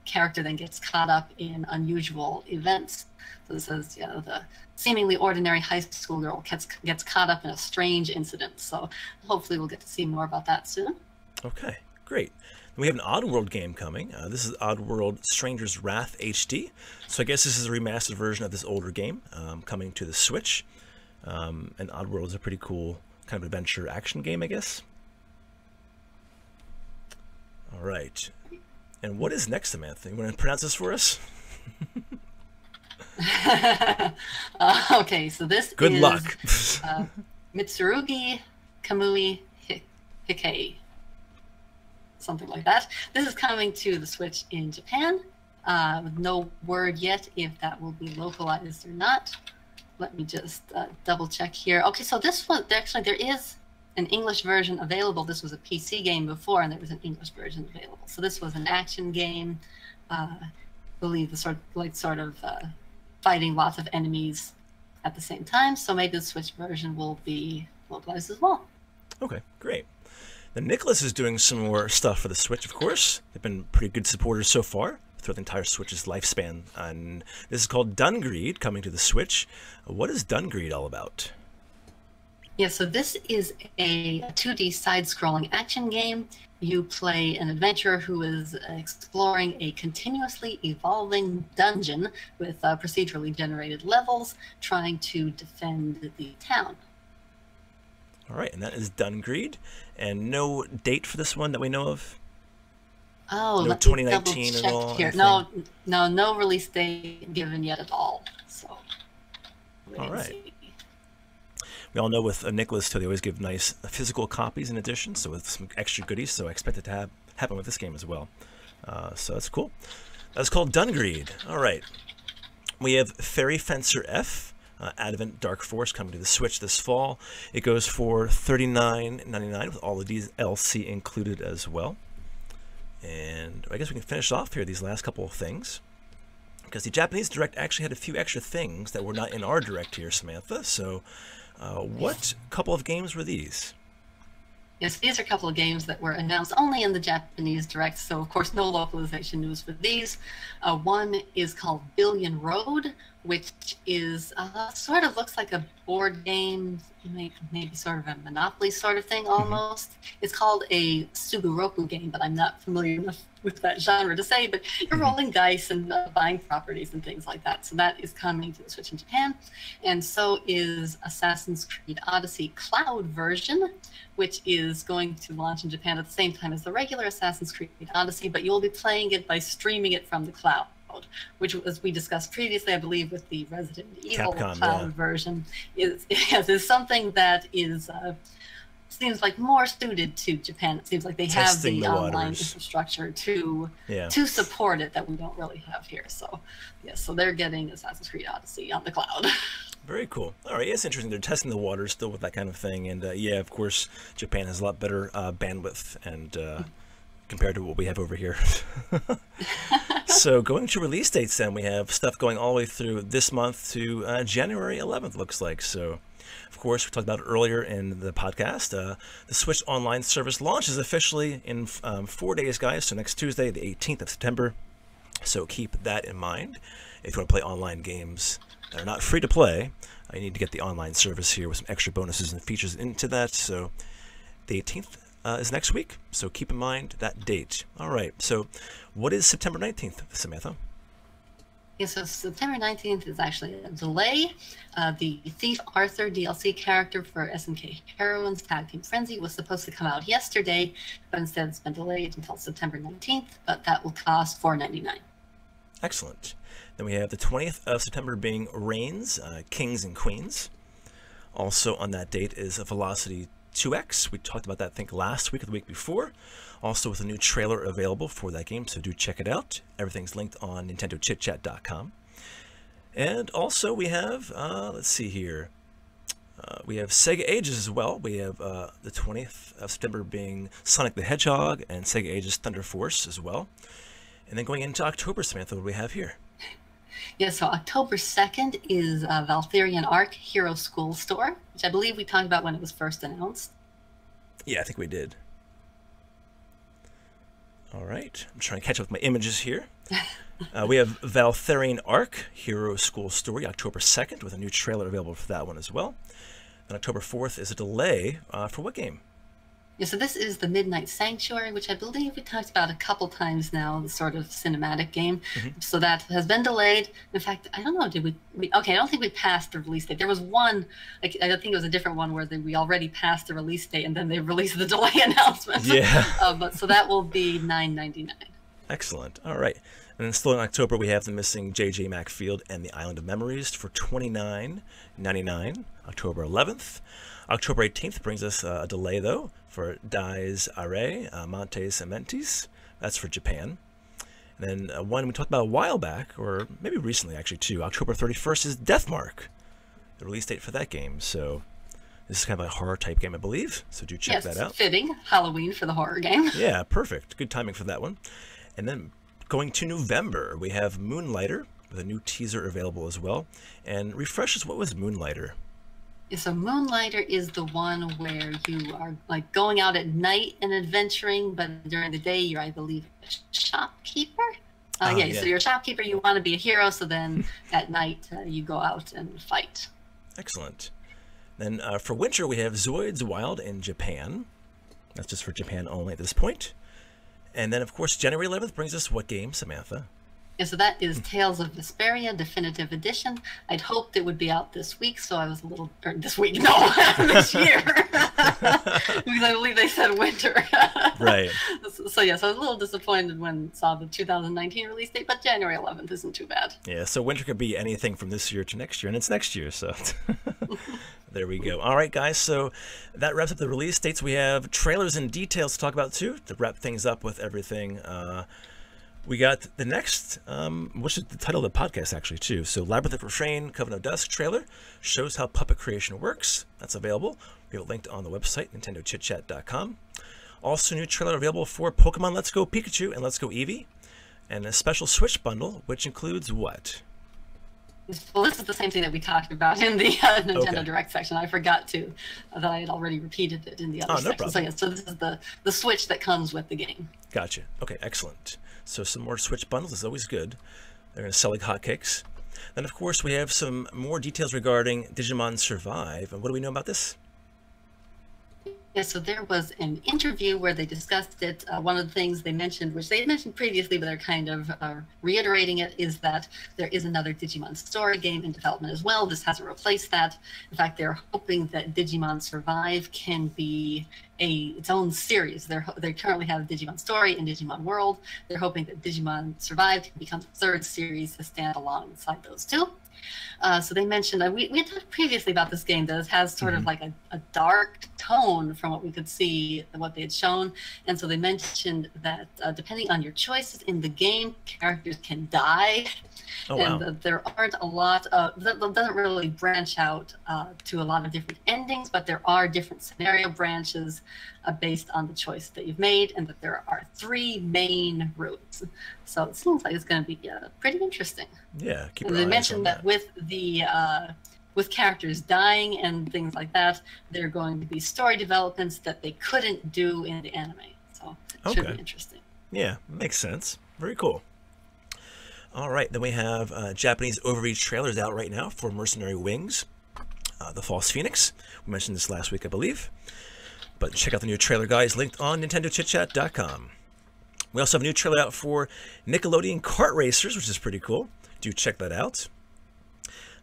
character then gets caught up in unusual events. So this says, you know, the seemingly ordinary high school girl gets caught up in a strange incident. So hopefully we'll get to see more about that soon. Okay, great. We have an Oddworld game coming. This is Oddworld Stranger's Wrath HD. So I guess this is a remastered version of this older game coming to the Switch. And Oddworld is a pretty cool kind of adventure action game, I guess. All right. And what is next, Samantha? You want to pronounce this for us? Okay, so this Good is luck. Mitsurugi Kamui Hikei. Something like that. This is coming to the Switch in Japan. With no word yet if that will be localized or not. Let me just double check here. Okay, so this one, actually there is an English version available. This was a PC game before, and there was an English version available. So this was an action game. I believe the sort of fighting lots of enemies at the same time. So maybe the Switch version will be localized as well. Okay, great. Then Nicholas is doing some more stuff for the Switch, of course. They've been pretty good supporters so far throughout the entire Switch's lifespan. And this is called Dungreed, coming to the Switch. What is Dungreed all about? Yeah, so this is a 2D side-scrolling action game. You play an adventurer who is exploring a continuously evolving dungeon with procedurally generated levels, trying to defend the town. All right, and that is Dungreed. And no date for this one that we know of? Oh, No let 2019 me at double all, check here. anything? No release date given yet at all. So, wait All and right. see. We all know with Nicholas, too, they always give nice physical copies in addition, so with some extra goodies, so I expect it to happen with this game as well. So that's cool. That's called Dungreed. All right. We have Fairy Fencer F, Advent Dark Force, coming to the Switch this fall. It goes for $39.99 with all the DLC included as well. And I guess we can finish off here these last couple of things. because the Japanese Direct actually had a few extra things that were not in our Direct here, Samantha. So what couple of games were these? Yes, these are a couple of games that were announced only in the Japanese Direct, so of course no localization news for these. One is called Billion Road, which is sort of looks like a board game, maybe sort of a Monopoly sort of thing almost. It's called a Sugoroku game, but I'm not familiar enough with that genre to say, but you're rolling dice and buying properties and things like that. So that is coming to the Switch in Japan. And so is Assassin's Creed Odyssey Cloud version, which is going to launch in Japan at the same time as the regular Assassin's Creed Odyssey, but you'll be playing it by streaming it from the cloud, which, as we discussed previously, I believe with the Resident Evil Capcom, cloud version, is something that is seems like more suited to Japan. It seems like they have the online infrastructure to support it that we don't really have here. So, yes, so they're getting Assassin's Creed Odyssey on the cloud. Very cool. All right, it's interesting. They're testing the waters still with that kind of thing, and yeah, of course, Japan has a lot better bandwidth and compared to what we have over here. So going to release dates, then we have stuff going all the way through this month to January 11th. Looks like so. Of course, we talked about it earlier in the podcast. The Switch Online service launches officially in 4 days, guys. So next Tuesday, the 18th of September. So keep that in mind. If you want to play online games that are not free to play, you need to get the online service here with some extra bonuses and features into that. So the 18th is next week. So keep in mind that date. All right. So what is September 19th, Samantha? Yeah, so September 19th is actually a delay. The Thief Arthur DLC character for SNK Heroines Tag Team Frenzy was supposed to come out yesterday, but instead it's been delayed until September 19th, but that will cost $4.99. Excellent. Then we have the 20th of September being Reigns, Kings and Queens. Also on that date is Velocity 2X. We talked about that, I think, last week or the week before. Also with a new trailer available for that game, so do check it out. Everything's linked on NintendoChitChat.com. And also we have, let's see here, we have Sega Ages as well. We have the 20th of September being Sonic the Hedgehog and Sega Ages Thunder Force as well. And then going into October, Samantha, what do we have here? Yeah, so October 2nd is Valtherian Arc Hero School Store, which I believe we talked about when it was first announced. Yeah, I think we did. All right, I'm trying to catch up with my images here. We have Valtherian Arc Hero School Story, October 2nd, with a new trailer available for that one as well. And October 4th is a delay for what game? Yeah, so this is the Midnight Sanctuary, which I believe we talked about a couple times now, the sort of cinematic game. So that has been delayed. In fact, I don't know, did we okay, I don't think we passed the release date. There was one, like, I think it was a different one where we already passed the release date and then they released the delay announcement. Yeah. But so that will be $9.99. Excellent. All right. And then still in October, we have the missing J.J. Macfield and the Island of Memories for $29.99, October 11th. October 18th brings us a delay, though, for EDDY RAY, Montes Cementes. That's for Japan. And then one we talked about a while back, or maybe recently, actually, too. October 31st is Deathmark, the release date for that game. So this is kind of a horror-type game, I believe. So do check that out. Fitting Halloween for the horror game. Yeah, perfect. Good timing for that one. And then going to November, we have Moonlighter, with a new teaser available as well. And refresh us, what was Moonlighter? So Moonlighter is the one where you are like going out at night and adventuring, but during the day you're, I believe, a shopkeeper. Yeah, so you're a shopkeeper, you want to be a hero, so then at night you go out and fight. Excellent. Then for winter we have Zoids Wild in Japan. That's just for Japan only at this point. And then, of course, January 11th brings us what game, Samantha? Yeah, so that is Tales of Vesperia Definitive Edition. I'd hoped it would be out this week, so I was a little... Or this week, no, this year. Because I believe they said winter. Right. So, yes, I was a little disappointed when I saw the 2019 release date, but January 11th isn't too bad. Yeah, so winter could be anything from this year to next year, and it's next year, so... There we go. All right, guys, so that wraps up the release dates. We have trailers and details to talk about, too, to wrap things up with everything. We got the next, which is the title of the podcast, actually, too. So Labyrinth, Refrain, Coven of Dusk trailer shows how puppet creation works. That's available. We have it linked on the website, NintendoChitChat.com. Also, new trailer available for Pokemon Let's Go Pikachu and Let's Go Eevee. and a special Switch bundle, which includes what? Well, this is the same thing that we talked about in the Nintendo Okay. Direct section. I forgot that I had already repeated it in the other Oh, no section. problem. So yeah, so this is the Switch that comes with the game. Gotcha. Okay, excellent. So some more Switch bundles is always good. They're going to sell like hotcakes. Then, of course, we have some more details regarding Digimon Survive. And what do we know about this? Yeah, so there was an interview where they discussed it. One of the things they mentioned, which they had mentioned previously, but they're kind of reiterating it, is that there is another Digimon story game in development as well. This hasn't replaced that. In fact, they're hoping that Digimon Survive can be its own series. They currently have Digimon Story and Digimon World. They're hoping that Digimon Survive can become the third series to stand alongside those two. So they mentioned, we had talked previously about this game that has sort of like a dark tone from what we could see and what they had shown. And so they mentioned that depending on your choices in the game, characters can die. Oh, And wow. there aren't a lot of, that doesn't really branch out to a lot of different endings, but there are different scenario branches based on the choice that you've made, and that there are 3 main routes. So it seems like it's going to be pretty interesting. Yeah, keep And your they eyes on mentioned that with characters dying and things like that, there are going to be story developments that they couldn't do in the anime. So it should Okay. be interesting. Yeah, makes sense. Very cool. All right, then we have Japanese overreach trailers out right now for Mercenary Wings, The False Phoenix. We mentioned this last week, I believe. But check out the new trailer, guys, linked on NintendoChitChat.com. We also have a new trailer out for Nickelodeon Kart Racers, which is pretty cool. Do check that out.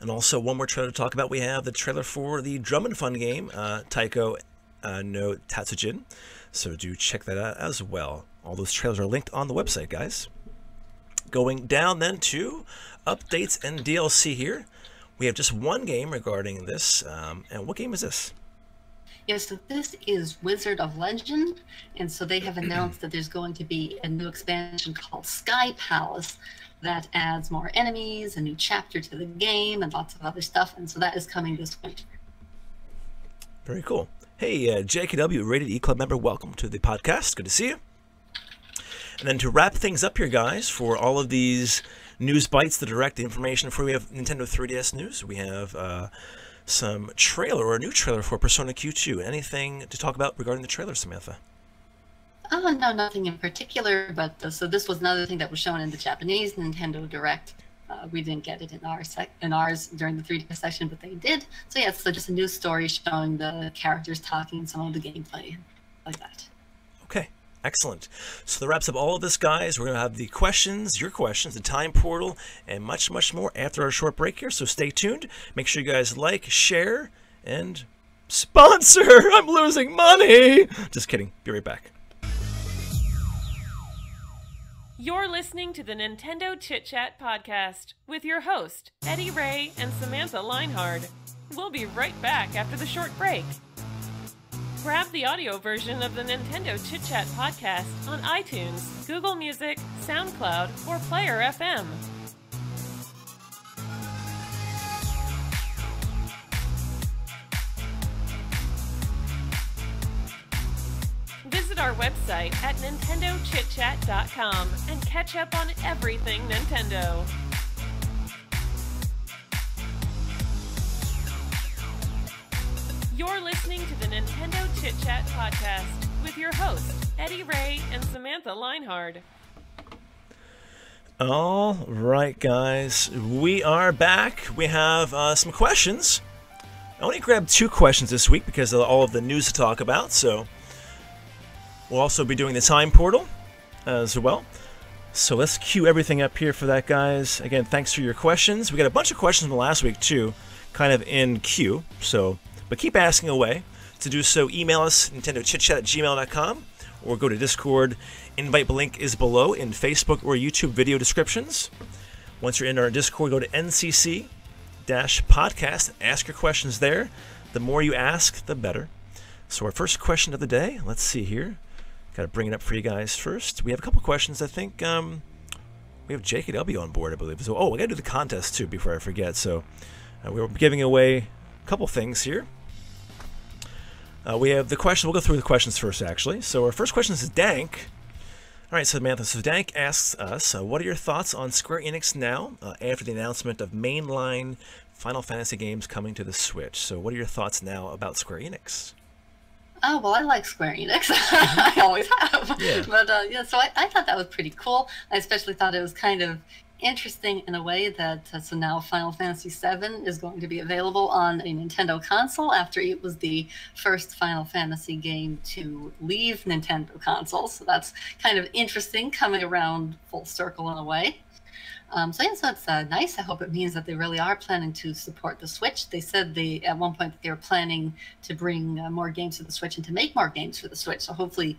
And also, one more trailer to talk about. We have the trailer for the Drum and Fun game, Taiko no Tatsujin. So do check that out as well. All those trailers are linked on the website, guys. Going down then to updates and DLC here. We have just one game regarding this. And what game is this? Yeah, so this is Wizard of Legend, and so they have announced that there's going to be a new expansion called Sky Palace that adds more enemies, a new chapter to the game, and lots of other stuff, and so that is coming this winter. Very cool. Hey, JKW, Rated E Club member, welcome to the podcast. Good to see you. And then to wrap things up here, guys, for all of these news bites, the direct information for we have Nintendo 3DS news. We have some trailer or a new trailer for Persona Q2. Anything to talk about regarding the trailer, Samantha? Oh, no, nothing in particular, but so this was another thing that was shown in the Japanese Nintendo Direct. We didn't get it in ours during the 3DS session, but they did. So yeah, so just a new story showing the characters talking and some of the gameplay, like that. Okay, excellent. So that wraps up all of this, guys. We're going to have the questions, your questions, the time portal, and much, much more after our short break here. So stay tuned. Make sure you guys like, share, and sponsor. I'm losing money. Just kidding. Be right back. You're listening to the Nintendo Chit Chat podcast with your host, Eddie Ray and Samantha Linehard. We'll be right back after the short break. Grab the audio version of the Nintendo Chit Chat podcast on iTunes, Google Music, SoundCloud, or Player FM. Visit our website at NintendoChitChat.com and catch up on everything Nintendo. You're listening to the Nintendo Chit Chat podcast with your hosts, Eddie Ray and Samantha Linehard. All right, guys. We are back. We have some questions. I only grabbed 2 questions this week because of all of the news to talk about, so we'll also be doing the time portal as well. So let's queue everything up here for that, guys. Again, thanks for your questions. We got a bunch of questions from last week, too, kind of in queue. But keep asking away. To do so, email us, nintendochitchat@gmail.com, or go to Discord. Invite link is below in Facebook or YouTube video descriptions. Once you're in our Discord, go to NCC-podcast. Ask your questions there. The more you ask, the better. So our first question of the day, let's see here. Got to bring it up for you guys first. We have a couple questions. I think we have JKW on board, I believe. So, we got to do the contest, too, before I forget. So we're giving away a couple things here. We have the question. We'll go through the questions first, actually. So our first question is Dank. All right, so Samantha, so Dank asks us, what are your thoughts on Square Enix now after the announcement of mainline Final Fantasy games coming to the Switch? So what are your thoughts now about Square Enix? Oh, well, I like Square Enix. I always have. Yeah. But yeah, so I thought that was pretty cool. I especially thought it was kind of interesting in a way that so now Final Fantasy VII is going to be available on a Nintendo console after it was the first Final Fantasy game to leave Nintendo consoles. So that's kind of interesting, coming around full circle in a way. So yeah, so it's nice. I hope it means that they really are planning to support the Switch. They said at one point they were planning to bring more games to the Switch and to make more games for the Switch. So hopefully,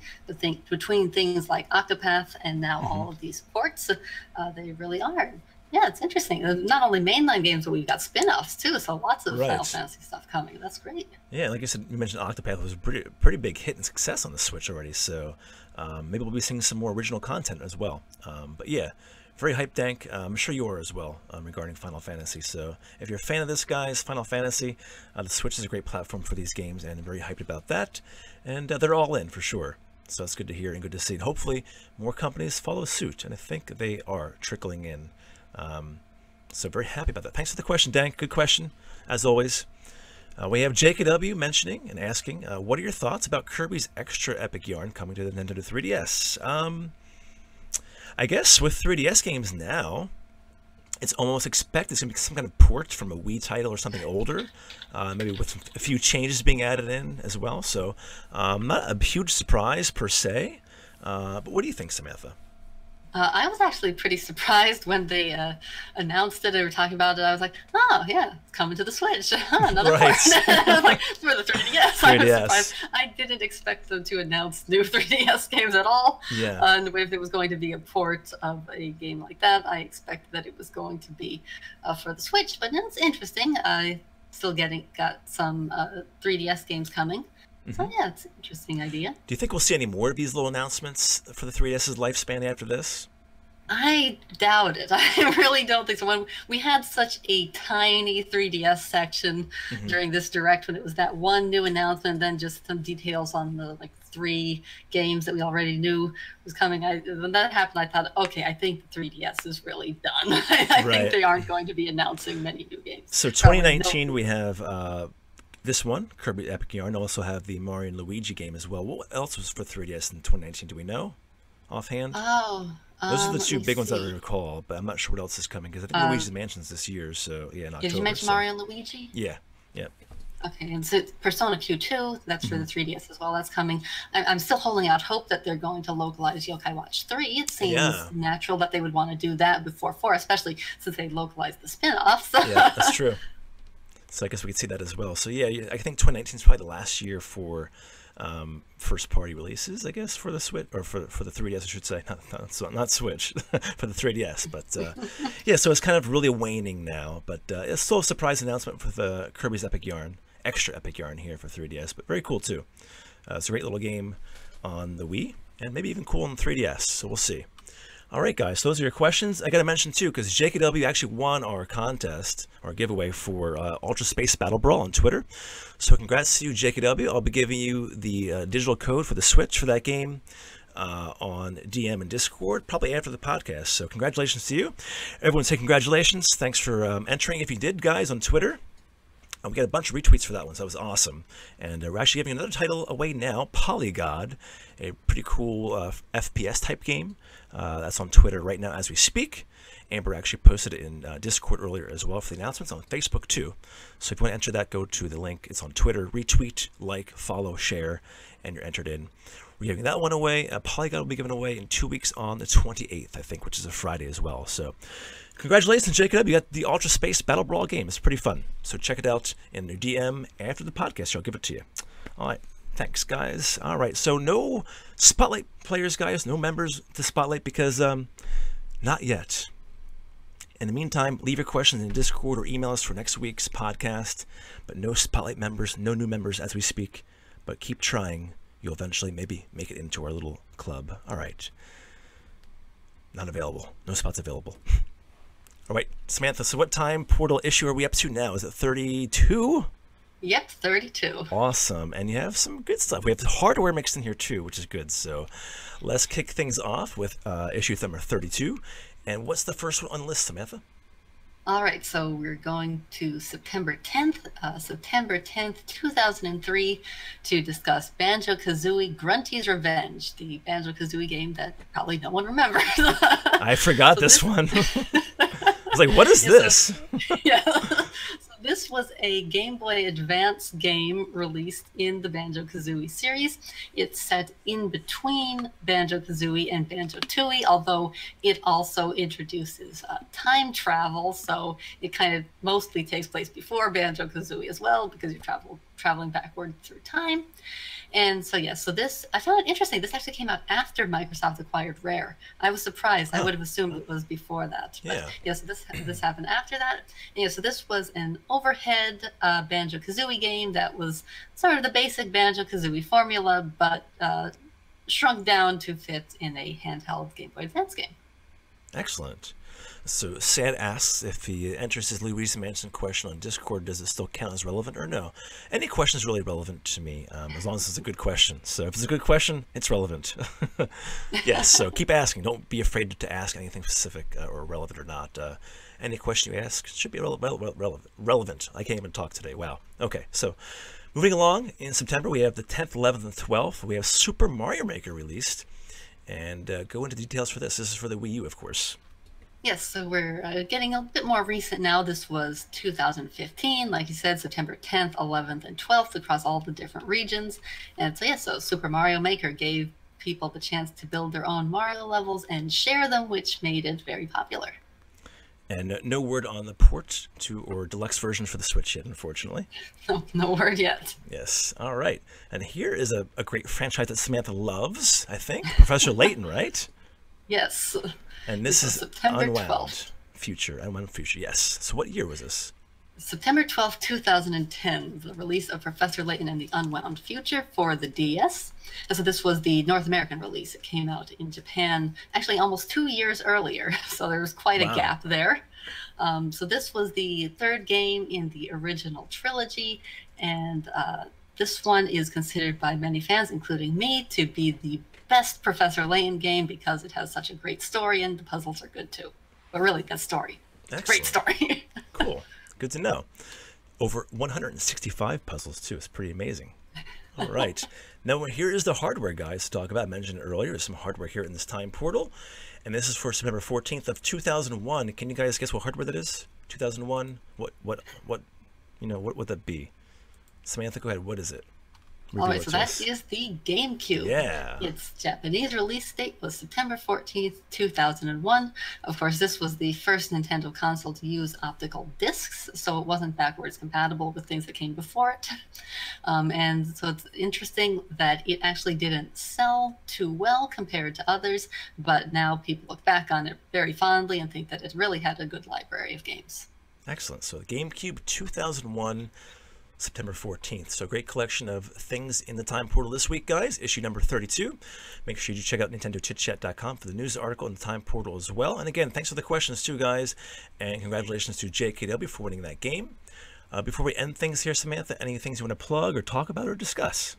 between things like Octopath and now all of these ports, they really are. Yeah, it's interesting. Not only mainline games, but we've got spin-offs too. So lots of Final Fantasy stuff coming. That's great. Yeah, like I said, you mentioned Octopath was a pretty big hit and success on the Switch already. So maybe we'll be seeing some more original content as well. But yeah. Very hyped, Dank. I'm sure you are as well regarding Final Fantasy. So if you're a fan of this, guys, Final Fantasy, the Switch is a great platform for these games, and I'm very hyped about that. And they're all in for sure. So it's good to hear and good to see. And hopefully more companies follow suit, and I think they are trickling in. So very happy about that. Thanks for the question, Dank. Good question, as always. We have JKW mentioning and asking, what are your thoughts about Kirby's extra epic yarn coming to the Nintendo 3DS? I guess with 3DS games now, it's almost expected it's going to be some kind of port from a Wii title or something older, maybe with a few changes being added in as well. So not a huge surprise per se, but what do you think, Samantha? I was actually pretty surprised when they announced it. They were talking about it. I was like, oh, yeah, it's coming to the Switch. Another port. I was like, for the 3DS. I was surprised. I didn't expect them to announce new 3DS games at all. Yeah. And if it was going to be a port of a game like that, I expected that it was going to be for the Switch. But no, it's interesting. I still got some 3DS games coming. So yeah, it's an interesting idea. Do you think we'll see any more of these little announcements for the 3DS's lifespan after this? I doubt it. I really don't think so. When we had such a tiny 3DS section during this Direct, when it was that one new announcement, then just some details on the 3 games that we already knew was coming. When that happened, I thought, okay, I think the 3DS is really done. I think they aren't going to be announcing many new games. So 2019, we have this one, Kirby Epic Yarn. Also have the Mario and Luigi game as well. What else was for 3DS in 2019? Do we know offhand? Oh, those are the 2 big ones I recall, but I'm not sure what else is coming because I think Luigi's Mansion's this year. So yeah, in October. Did you mention Mario and Luigi? Yeah, yeah. Okay, and so Persona Q2, that's for the 3DS as well. That's coming. I'm still holding out hope that they're going to localize Yokai Watch 3. It seems natural that they would want to do that before 4, especially since they localized the spin-offs. Yeah, that's true. So I guess we could see that as well. So yeah, I think 2019 is probably the last year for first-party releases, I guess, for the Switch, or for the 3DS, I should say, not Switch, for the 3DS. But yeah, so it's kind of really waning now. But it's still a surprise announcement for the Kirby's Epic Yarn, extra Epic Yarn here for 3DS, but very cool too. It's a great little game on the Wii, and maybe even cool on the 3DS. So we'll see. All right, guys, so those are your questions. I got to mention, too, because JKW actually won our contest, our giveaway for Ultra Space Battle Brawl on Twitter. So congrats to you, JKW. I'll be giving you the digital code for the Switch for that game on DM and Discord, probably after the podcast. So congratulations to you. Everyone say congratulations. Thanks for entering. If you did, guys, on Twitter, we got a bunch of retweets for that one, so that was awesome. And we're actually giving another title away now, Polygod, a pretty cool FPS-type game. That's on Twitter right now as we speak. Amber actually posted it in Discord earlier as well for the announcements, on Facebook too. So if you want to enter that, go to the link. It's on Twitter. Retweet, like, follow, share, and you're entered in. We're giving that one away. Polygod will be given away in 2 weeks on the 28th, I think, which is a Friday as well. So congratulations, Jacob. You got the Ultra Space Battle Brawl game. It's pretty fun. So check it out in your DM after the podcast. I'll give it to you. All right. Thanks, guys. All right. So no Spotlight players, guys. No members to Spotlight because not yet. In the meantime, leave your questions in Discord or email us for next week's podcast. But no Spotlight members, no new members as we speak. But keep trying. You'll eventually maybe make it into our little club. All right. Not available. No spots available. All right, Samantha, so what time portal issue are we up to now? Is it 32? Yep, 32. Awesome. And you have some good stuff. We have the hardware mixed in here too, which is good. So let's kick things off with issue number 32. And what's the first one on the list, Samantha? All right, so we're going to September 10th, 2003, to discuss Banjo-Kazooie Grunty's Revenge, the Banjo-Kazooie game that probably no one remembers. I forgot this one. I was like, what is this? Yeah. So this was a Game Boy Advance game released in the Banjo-Kazooie series. It's set in between Banjo-Kazooie and Banjo-Tooie, although it also introduces time travel, so it kind of mostly takes place before Banjo-Kazooie as well, because you're traveling backward through time. And so, yeah, so this, I found it interesting. This actually came out after Microsoft acquired Rare. I was surprised. I would have assumed it was before that. But, yeah, so this happened after that. And, yeah, so this was an overhead Banjo-Kazooie game that was sort of the basic Banjo-Kazooie formula, but shrunk down to fit in a handheld Game Boy Advance game. Excellent. So Sad asks if he enters his Luigi Mansion question on Discord, does it still count as relevant or no? Any question is really relevant to me, as long as it's a good question. So if it's a good question, it's relevant. Yes, so keep asking. Don't be afraid to ask anything specific or relevant or not. Any question you ask should be relevant. I can't even talk today. Wow. Okay, so moving along, in September we have the 10th, 11th, and 12th. We have Super Mario Maker released. And go into details for this. This is for the Wii U, of course. Yes, so we're getting a bit more recent now. This was 2015, like you said, September 10th, 11th, and 12th across all the different regions. And so, yeah, so Super Mario Maker gave people the chance to build their own Mario levels and share them, which made it very popular. And no word on the port to or deluxe version for the Switch yet, unfortunately. No word yet. Yes, all right. And here is a great franchise that Samantha loves, I think. Professor Layton, right? Yes. And this is September Unwound 12th. Unwound Future, yes. So what year was this? September 12th, 2010, the release of Professor Layton and the Unwound Future for the DS. And so this was the North American release. It came out in Japan actually almost 2 years earlier, so there was quite a gap there. So this was the third game in the original trilogy, and this one is considered by many fans, including me, to be the best Professor Layton game because it has such a great story and the puzzles are good too. But really, good story. Great story. Cool. Good to know. Over 165 puzzles too. It's pretty amazing. All right. Now here is the hardware, guys, to talk about. I mentioned earlier, there's some hardware here in this time portal. And this is for September 14th of 2001. Can you guys guess what hardware that is? 2001? What would that be? Samantha, go ahead. What is it? All right, so that is the GameCube. Yeah. Its Japanese release date was September 14th, 2001. Of course, this was the first Nintendo console to use optical discs, so it wasn't backwards compatible with things that came before it. And so it's interesting that it actually didn't sell too well compared to others, but now people look back on it very fondly and think that it really had a good library of games. Excellent. So the GameCube 2001. September 14th. So great collection of things in the time portal this week, guys. Issue number 32. Make sure you check out NintendoChitChat.com for the news article in the time portal as well. And again, thanks for the questions too, guys. And congratulations to JKW for winning that game. Before we end things here, Samantha, any things you want to plug or talk about or discuss?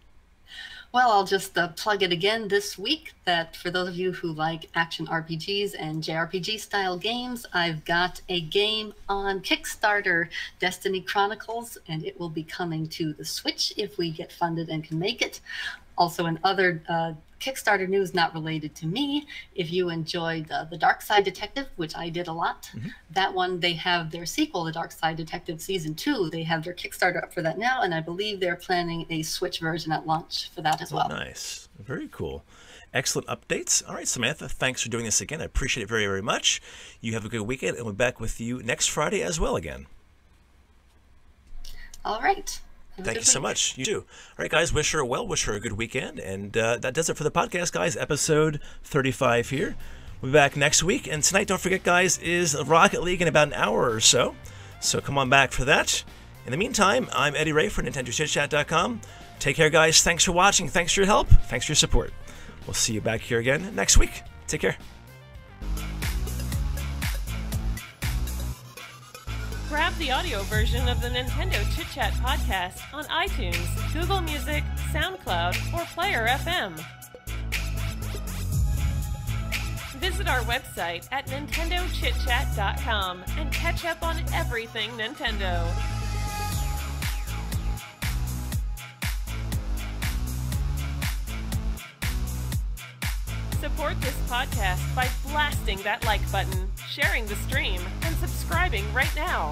Well, I'll just plug it again this week that for those of you who like action RPGs and JRPG style games, I've got a game on Kickstarter, Destiny Chronicles, and it will be coming to the Switch if we get funded and can make it. Also, in other Kickstarter news not related to me, if you enjoyed The Dark Side Detective, which I did a lot, that one, they have their sequel, The Dark Side Detective Season 2. They have their Kickstarter up for that now, and I believe they're planning a Switch version at launch for that as well. Nice. Very cool. Excellent updates. All right, Samantha, thanks for doing this again. I appreciate it very, very much. You have a good weekend, and we'll be back with you next Friday as well again. All right. Thank you so much. You too. All right, guys, wish her well, wish her a good weekend. And that does it for the podcast, guys. Episode 35 here. We'll be back next week. And tonight, don't forget, guys, is Rocket League in about an hour or so. So come on back for that. In the meantime, I'm Eddie Ray for NintendoChitChat.com. Take care, guys. Thanks for watching. Thanks for your help. Thanks for your support. We'll see you back here again next week. Take care. Grab the audio version of the Nintendo Chit Chat podcast on iTunes, Google Music, SoundCloud, or Player FM. Visit our website at nintendochitchat.com and catch up on everything Nintendo. Support this podcast by blasting that like button, sharing the stream, and subscribing right now.